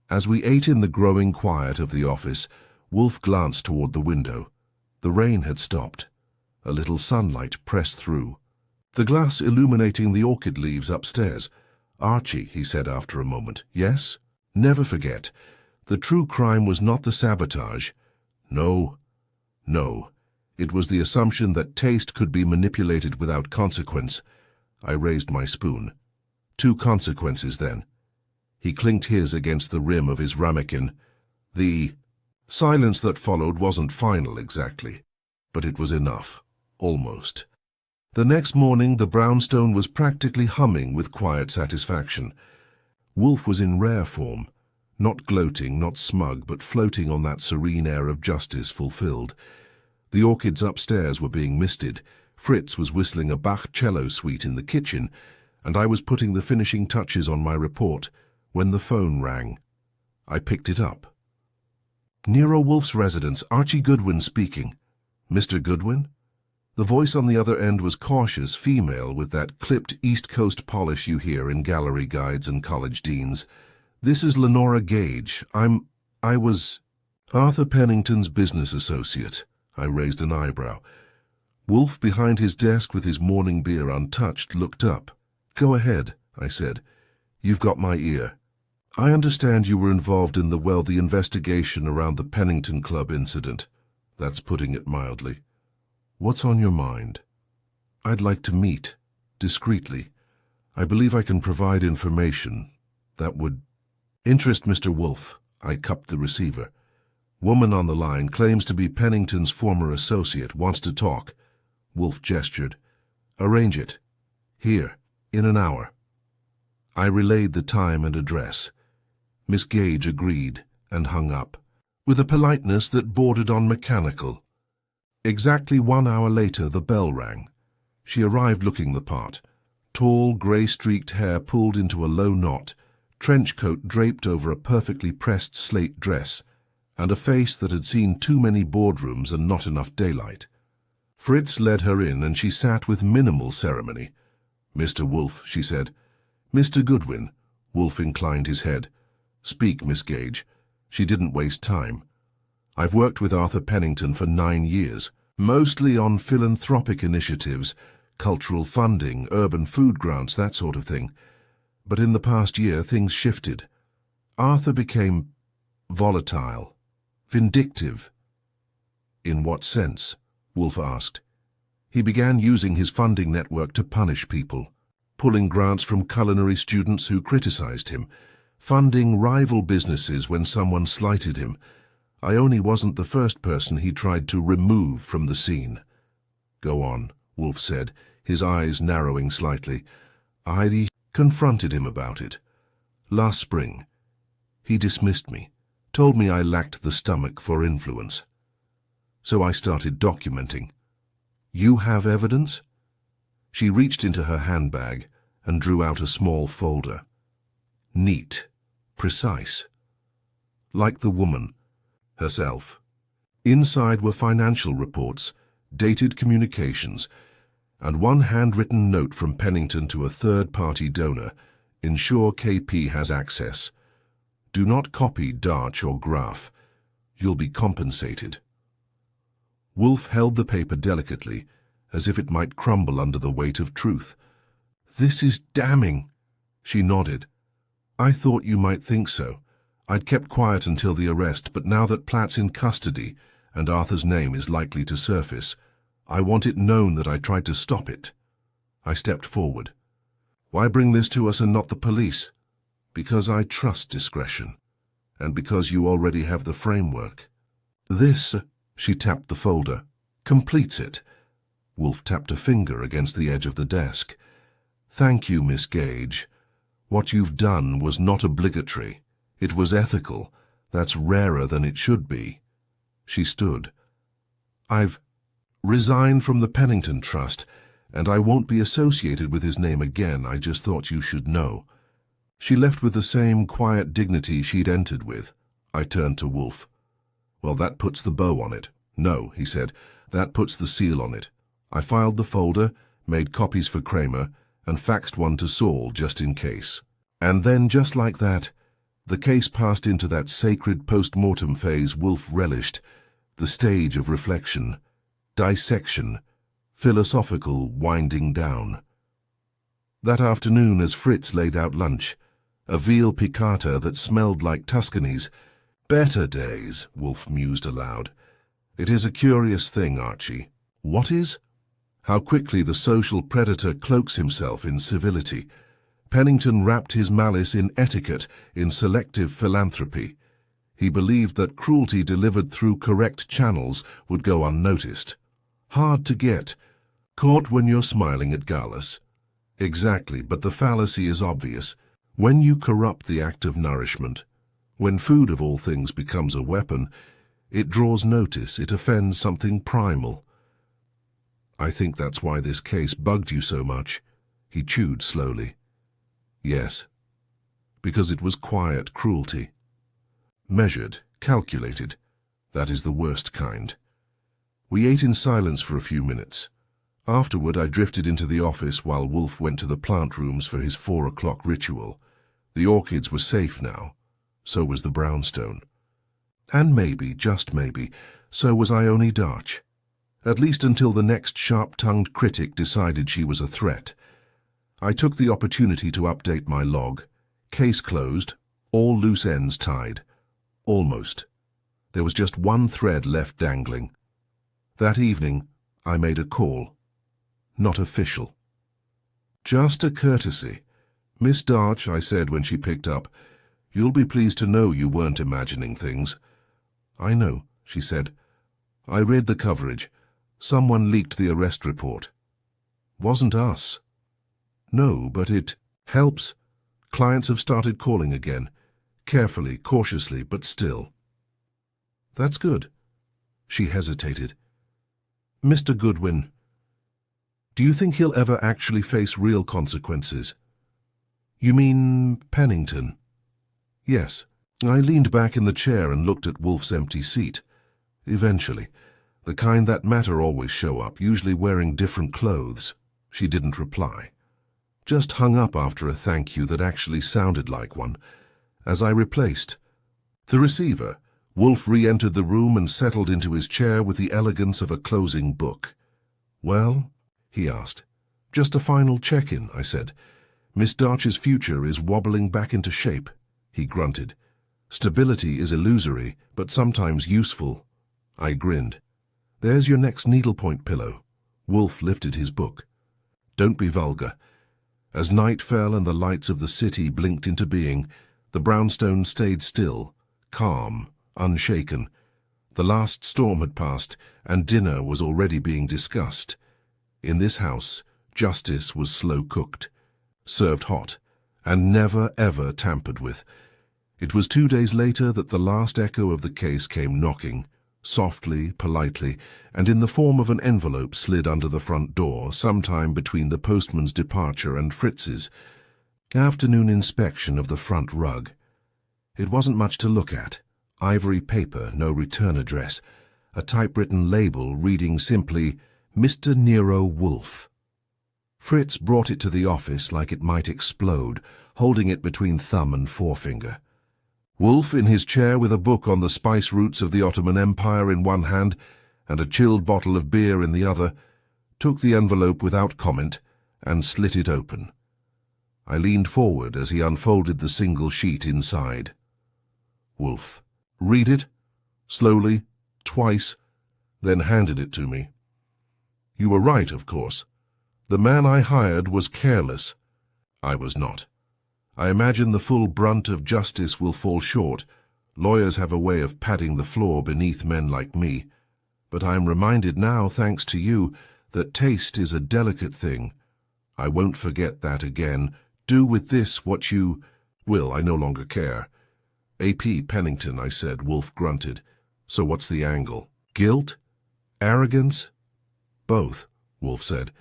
As we ate in the growing quiet of the office, Wolfe glanced toward the window. The rain had stopped. A little sunlight pressed through. The glass illuminating the orchid leaves upstairs. Archie, he said after a moment. Yes? Never forget. The true crime was not the sabotage. No. It was the assumption that taste could be manipulated without consequence. I raised my spoon. 2 consequences, then. He clinked his against the rim of his ramekin. The silence that followed wasn't final exactly, but it was enough. Almost. The next morning the brownstone was practically humming with quiet satisfaction. Wolfe was in rare form, not gloating, not smug, but floating on that serene air of justice fulfilled. The orchids upstairs were being misted. Fritz was whistling a Bach cello suite in the kitchen, and I was putting the finishing touches on my report when the phone rang. I picked it up. Nero Wolfe's residence, Archie Goodwin speaking. Mr. Goodwin? The voice on the other end was cautious, female, with that clipped East Coast polish you hear in gallery guides and college deans. This is Lenora Gage. I was... Arthur Pennington's business associate. I raised an eyebrow. Wolfe, behind his desk with his morning beer untouched, looked up. Go ahead, I said. You've got my ear. I understand you were involved in the investigation around the Pennington Club incident. That's putting it mildly. What's on your mind? I'd like to meet, discreetly. I believe I can provide information that would interest Mr. Wolfe. I cupped the receiver. Woman on the line claims to be Pennington's former associate, wants to talk. Wolfe gestured. Arrange it. Here, in an hour. I relayed the time and address. Miss Gage agreed and hung up, with a politeness that bordered on mechanical. Exactly 1 hour later, the bell rang. She arrived looking the part. Tall, grey-streaked hair pulled into a low knot, trench coat draped over a perfectly pressed slate dress, and a face that had seen too many boardrooms and not enough daylight. Fritz led her in, and she sat with minimal ceremony. Mr. Wolfe, she said. Mr. Goodwin. Wolfe inclined his head. Speak, Miss Gage. She didn't waste time. I've worked with Arthur Pennington for 9 years, mostly on philanthropic initiatives, cultural funding, urban food grants, that sort of thing. But in the past year, things shifted. Arthur became volatile, vindictive. In what sense? Wolfe asked. He began using his funding network to punish people, pulling grants from culinary students who criticized him, funding rival businesses when someone slighted him. Ione wasn't the first person he tried to remove from the scene. Go on, Wolfe said, his eyes narrowing slightly. Heidi confronted him about it. Last spring. He dismissed me, told me I lacked the stomach for influence. So I started documenting. You have evidence? She reached into her handbag and drew out a small folder. Neat, precise. Like the woman herself. Inside were financial reports, dated communications, and one handwritten note from Pennington to a third-party donor. Ensure KP has access. Do not copy, Darch, or Graph. You'll be compensated. Wolfe held the paper delicately, as if it might crumble under the weight of truth. This is damning. She nodded. I thought you might think so. I'd kept quiet until the arrest, but now that Platt's in custody and Arthur's name is likely to surface, I want it known that I tried to stop it. I stepped forward. Why bring this to us and not the police? Because I trust discretion, and because you already have the framework. This, she tapped the folder, completes it. Wolfe tapped a finger against the edge of the desk. Thank you, Miss Gage. What you've done was not obligatory. It was ethical. That's rarer than it should be. She stood. I've resigned from the Pennington Trust, and I won't be associated with his name again. I just thought you should know. She left with the same quiet dignity she'd entered with. I turned to Wolfe. Well, that puts the bow on it. No, he said, that puts the seal on it. I filed the folder, made copies for Kramer, and faxed one to Saul just in case. And then, just like that, the case passed into that sacred post-mortem phase Wolfe relished, the stage of reflection, dissection, philosophical winding down. That afternoon, as Fritz laid out lunch, a veal piccata that smelled like Tuscany's. Better days, Wolfe mused aloud. It is a curious thing, Archie. What is? How quickly the social predator cloaks himself in civility. Pennington wrapped his malice in etiquette, in selective philanthropy. He believed that cruelty delivered through correct channels would go unnoticed. Hard to get. Caught when you're smiling at Gallus. Exactly, but the fallacy is obvious. When you corrupt the act of nourishment, when food of all things becomes a weapon, it draws notice, it offends something primal. I think that's why this case bugged you so much. He chewed slowly. Yes, because it was quiet cruelty. Measured, calculated. That is the worst kind. We ate in silence for a few minutes. Afterward, I drifted into the office while Wolfe went to the plant rooms for his 4 o'clock ritual. The orchids were safe now. So was the brownstone. And maybe, just maybe, so was Ione Darch. At least until the next sharp-tongued critic decided she was a threat. I took the opportunity to update my log. Case closed, all loose ends tied. Almost. There was just one thread left dangling. That evening, I made a call. Not official. Just a courtesy. "Miss Darch," I said when she picked up, "you'll be pleased to know you weren't imagining things." "I know," she said. "I read the coverage. Someone leaked the arrest report." "Wasn't us." "No, but it helps. Clients have started calling again. Carefully, cautiously, but still." "That's good." She hesitated. "Mr. Goodwin, do you think he'll ever actually face real consequences?" "You mean Pennington?" "Yes." I leaned back in the chair and looked at Wolfe's empty seat. "Eventually. The kind that matter always show up, usually wearing different clothes." She didn't reply. Just hung up after a thank you that actually sounded like one. As I replaced the receiver, Wolfe re-entered the room and settled into his chair with the elegance of a closing book. "Well?" he asked. "Just a final check-in," I said. "Miss Darch's future is wobbling back into shape." He grunted. "Stability is illusory, but sometimes useful." I grinned. "There's your next needlepoint pillow." Wolfe lifted his book. "Don't be vulgar." As night fell and the lights of the city blinked into being, the brownstone stayed still, calm, unshaken. The last storm had passed, and dinner was already being discussed. In this house, justice was slow-cooked, served hot, and never, ever tampered with. It was 2 days later that the last echo of the case came knocking, softly, politely, and in the form of an envelope slid under the front door, sometime between the postman's departure and Fritz's. Afternoon inspection of the front rug. It wasn't much to look at. Ivory paper, no return address. A typewritten label reading simply, "Mr. Nero Wolfe." Fritz brought it to the office like it might explode, holding it between thumb and forefinger. Wolfe, in his chair with a book on the spice routes of the Ottoman Empire in one hand and a chilled bottle of beer in the other, took the envelope without comment and slit it open. I leaned forward as he unfolded the single sheet inside. Wolfe, "Read it," slowly, twice, then handed it to me. "You were right, of course. The man I hired was careless. I was not. I imagine the full brunt of justice will fall short. Lawyers have a way of padding the floor beneath men like me. But I am reminded now, thanks to you, that taste is a delicate thing. I won't forget that again. Do with this what you will. I no longer care." "A.P. Pennington," I said. Wolfe grunted. "So what's the angle? Guilt? Arrogance?" "Both," Wolfe said.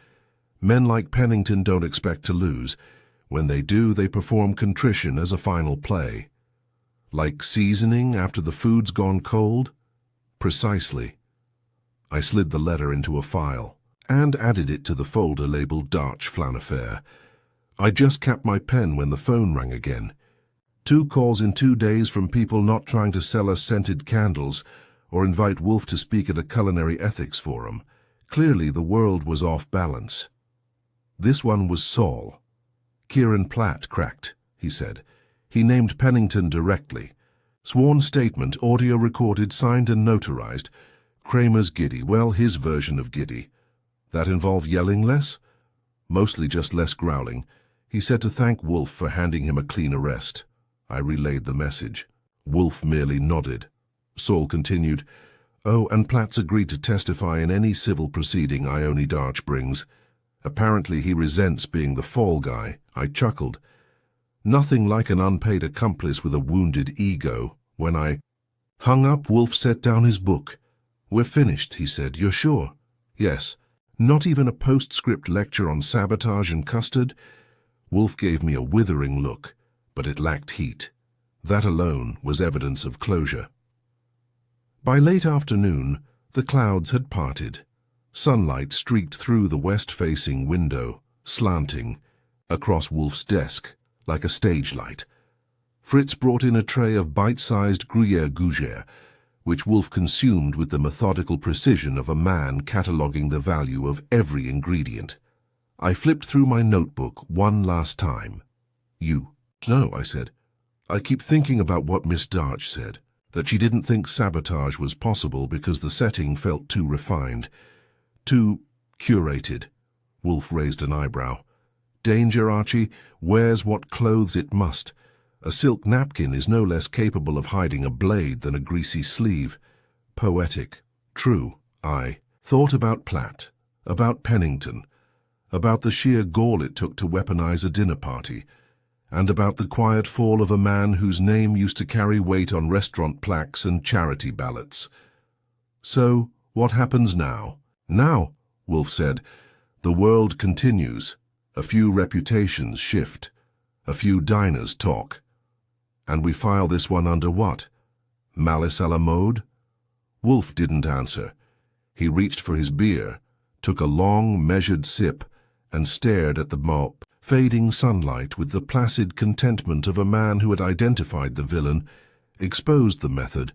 "Men like Pennington don't expect to lose. When they do, they perform contrition as a final play." "Like seasoning after the food's gone cold?" "Precisely." I slid the letter into a file and added it to the folder labeled Darch Flan Affair. I just capped my pen when the phone rang again. 2 calls in 2 days from people not trying to sell us scented candles or invite Wolfe to speak at a culinary ethics forum. Clearly the world was off balance. This one was Saul. "Kieran Platt cracked," he said. He named Pennington directly. Sworn statement, audio recorded, signed and notarized. Kramer's giddy, well, his version of giddy. That involved yelling less? Mostly just less growling. He said to thank Wolfe for handing him a clean arrest. I relayed the message. Wolfe merely nodded. Saul continued, "Oh, and Platt's agreed to testify in any civil proceeding Ione Darch brings. Apparently he resents being the fall guy." I chuckled. Nothing like an unpaid accomplice with a wounded ego. When I hung up, Wolfe set down his book. "We're finished," he said. "You're sure?" "Yes." "Not even a postscript lecture on sabotage and custard?" Wolfe gave me a withering look, but it lacked heat. That alone was evidence of closure. By late afternoon, the clouds had parted. Sunlight streaked through the west-facing window, slanting, across Wolfe's desk, like a stage light. Fritz brought in a tray of bite-sized Gruyère gougère, which Wolfe consumed with the methodical precision of a man cataloguing the value of every ingredient. I flipped through my notebook one last time. "You." "No," I said. "I keep thinking about what Miss Darch said, that she didn't think sabotage was possible because the setting felt too refined, too curated." Wolfe raised an eyebrow. "Danger, Archie, wears what clothes it must. A silk napkin is no less capable of hiding a blade than a greasy sleeve." Poetic. True. I thought about Platt, about Pennington, about the sheer gall it took to weaponize a dinner party, and about the quiet fall of a man whose name used to carry weight on restaurant plaques and charity ballots. "So, what happens now?" "Now," Wolfe said, "the world continues. A few reputations shift. A few diners talk. And we file this one under what? Malice à la mode?" Wolfe didn't answer. He reached for his beer, took a long, measured sip, and stared at the fading sunlight with the placid contentment of a man who had identified the villain, exposed the method,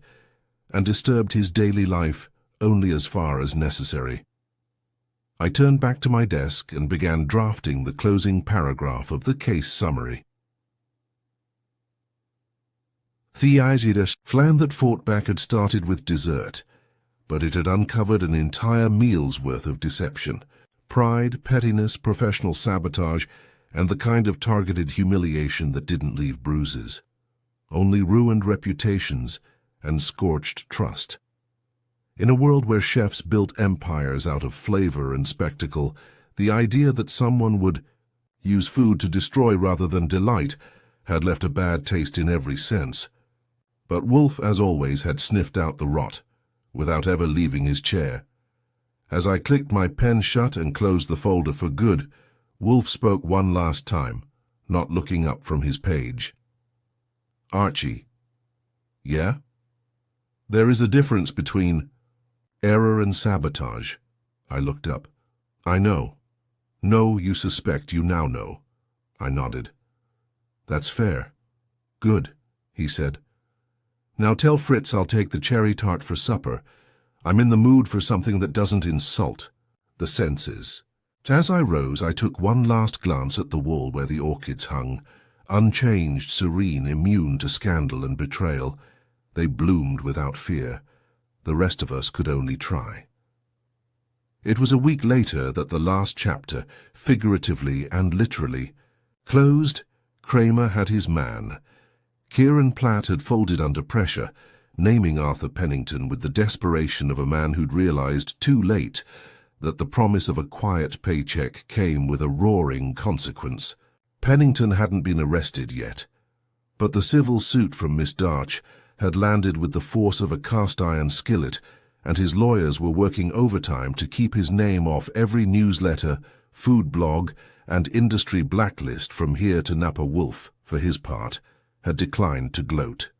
and disturbed his daily life only as far as necessary. I turned back to my desk and began drafting the closing paragraph of the case summary. The Flan that fought back had started with dessert, but it had uncovered an entire meal's worth of deception. Pride, pettiness, professional sabotage, and the kind of targeted humiliation that didn't leave bruises. Only ruined reputations and scorched trust. In a world where chefs built empires out of flavor and spectacle, the idea that someone would use food to destroy rather than delight had left a bad taste in every sense. But Wolfe, as always, had sniffed out the rot, without ever leaving his chair. As I clicked my pen shut and closed the folder for good, Wolfe spoke one last time, not looking up from his page. "Archie." "Yeah?" "There is a difference between error and sabotage." I looked up. "I know. No, you suspect, you now know." I nodded. "That's fair." "Good," he said. "Now tell Fritz I'll take the cherry tart for supper. I'm in the mood for something that doesn't insult the senses." As I rose, I took one last glance at the wall where the orchids hung, unchanged, serene, immune to scandal and betrayal. They bloomed without fear. The rest of us could only try. It was a week later that the last chapter, figuratively and literally, closed. Kramer had his man. Kieran Platt had folded under pressure, naming Arthur Pennington with the desperation of a man who'd realized too late that the promise of a quiet paycheck came with a roaring consequence. Pennington hadn't been arrested yet, but the civil suit from Miss Darch had landed with the force of a cast-iron skillet, and his lawyers were working overtime to keep his name off every newsletter, food blog, and industry blacklist from here to Napa. Wolfe, for his part, had declined to gloat.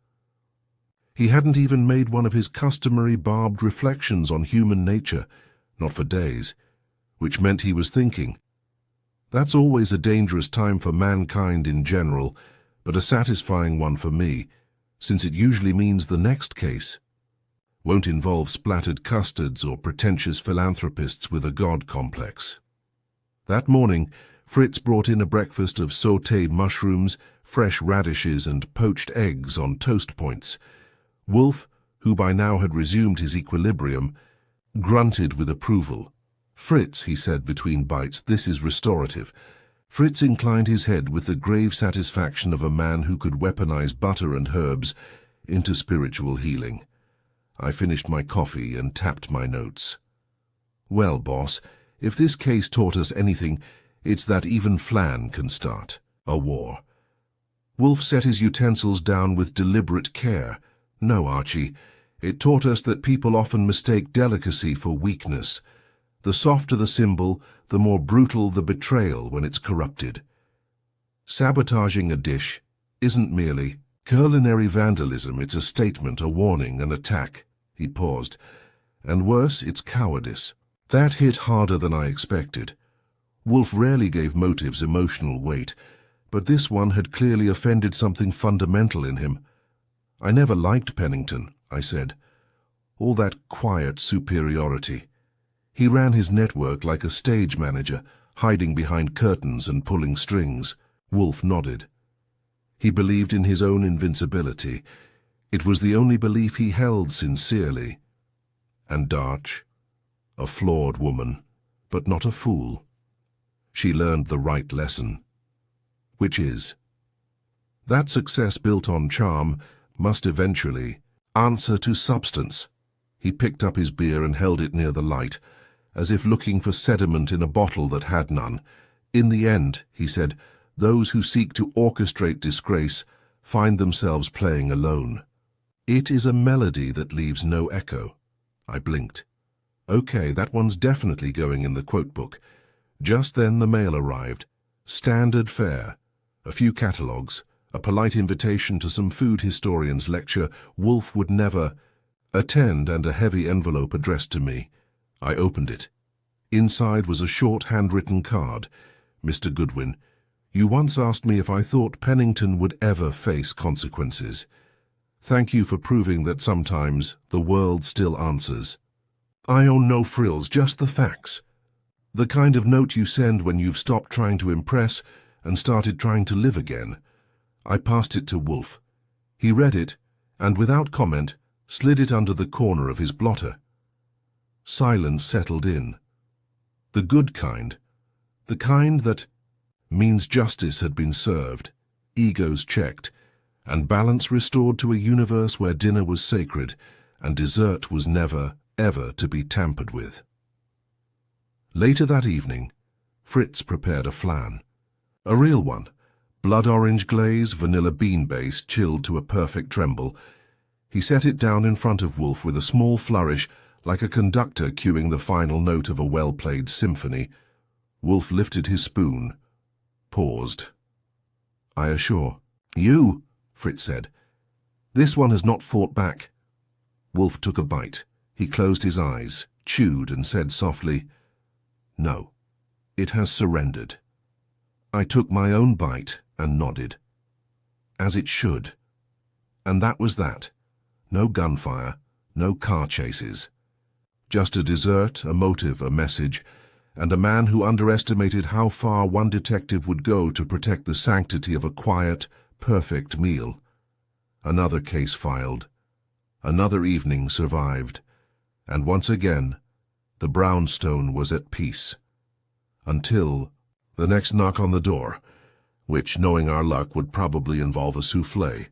He hadn't even made one of his customary barbed reflections on human nature, not for days, which meant he was thinking. That's always a dangerous time for mankind in general, but a satisfying one for me, since it usually means the next case won't involve splattered custards or pretentious philanthropists with a god complex. That morning, Fritz brought in a breakfast of sautéed mushrooms, fresh radishes, and poached eggs on toast points. Wolfe, who by now had resumed his equilibrium, grunted with approval. "Fritz," he said between bites, "this is restorative." Fritz inclined his head with the grave satisfaction of a man who could weaponize butter and herbs into spiritual healing. I finished my coffee and tapped my notes. "Well, boss, if this case taught us anything, it's that even Flan can start a war." Wolfe set his utensils down with deliberate care. "No, Archie, it taught us that people often mistake delicacy for weakness. The softer the symbol, the more brutal the betrayal when it's corrupted. Sabotaging a dish isn't merely culinary vandalism, it's a statement, a warning, an attack." He paused. "And worse, it's cowardice." That hit harder than I expected. Wolfe rarely gave motives emotional weight, but this one had clearly offended something fundamental in him. "I never liked Pennington," I said. all that quiet superiority. He ran his network like a stage manager, hiding behind curtains and pulling strings. Wolfe nodded. He believed in his own invincibility. It was the only belief he held sincerely. And Darch, a flawed woman, but not a fool. She learned the right lesson, which is that success built on charm must eventually answer to substance. He picked up his beer and held it near the light, as if looking for sediment in a bottle that had none. In the end, he said, those who seek to orchestrate disgrace find themselves playing alone. It is a melody that leaves no echo. I blinked. Okay, that one's definitely going in the quote book. Just then the mail arrived. Standard fare, a few catalogues, a polite invitation to some food historian's lecture Wolfe would never attend, and a heavy envelope addressed to me. I opened it. Inside was a short handwritten card. Mr. Goodwin, you once asked me if I thought Pennington would ever face consequences. Thank you for proving that sometimes the world still answers. I own no frills, just the facts. The kind of note you send when you've stopped trying to impress and started trying to live again. I passed it to Wolfe. He read it, and without comment, slid it under the corner of his blotter. Silence settled in. The good kind. The kind that means justice had been served, egos checked, and balance restored to a universe where dinner was sacred and dessert was never, ever to be tampered with. Later that evening, Fritz prepared a flan. A real one, blood orange glaze, vanilla bean base chilled to a perfect tremble. He set it down in front of Wolfe with a small flourish, like a conductor cueing the final note of a well-played symphony. Wolfe lifted his spoon, paused. I assure you, Fritz said. This one has not fought back. Wolfe took a bite. He closed his eyes, chewed, and said softly, No, it has surrendered. I took my own bite and nodded. As it should. And that was that. No gunfire, no car chases. Just a dessert, a motive, a message, and a man who underestimated how far one detective would go to protect the sanctity of a quiet, perfect meal. Another case filed. Another evening survived. And once again, the brownstone was at peace. Until the next knock on the door, which, knowing our luck, would probably involve a souffle.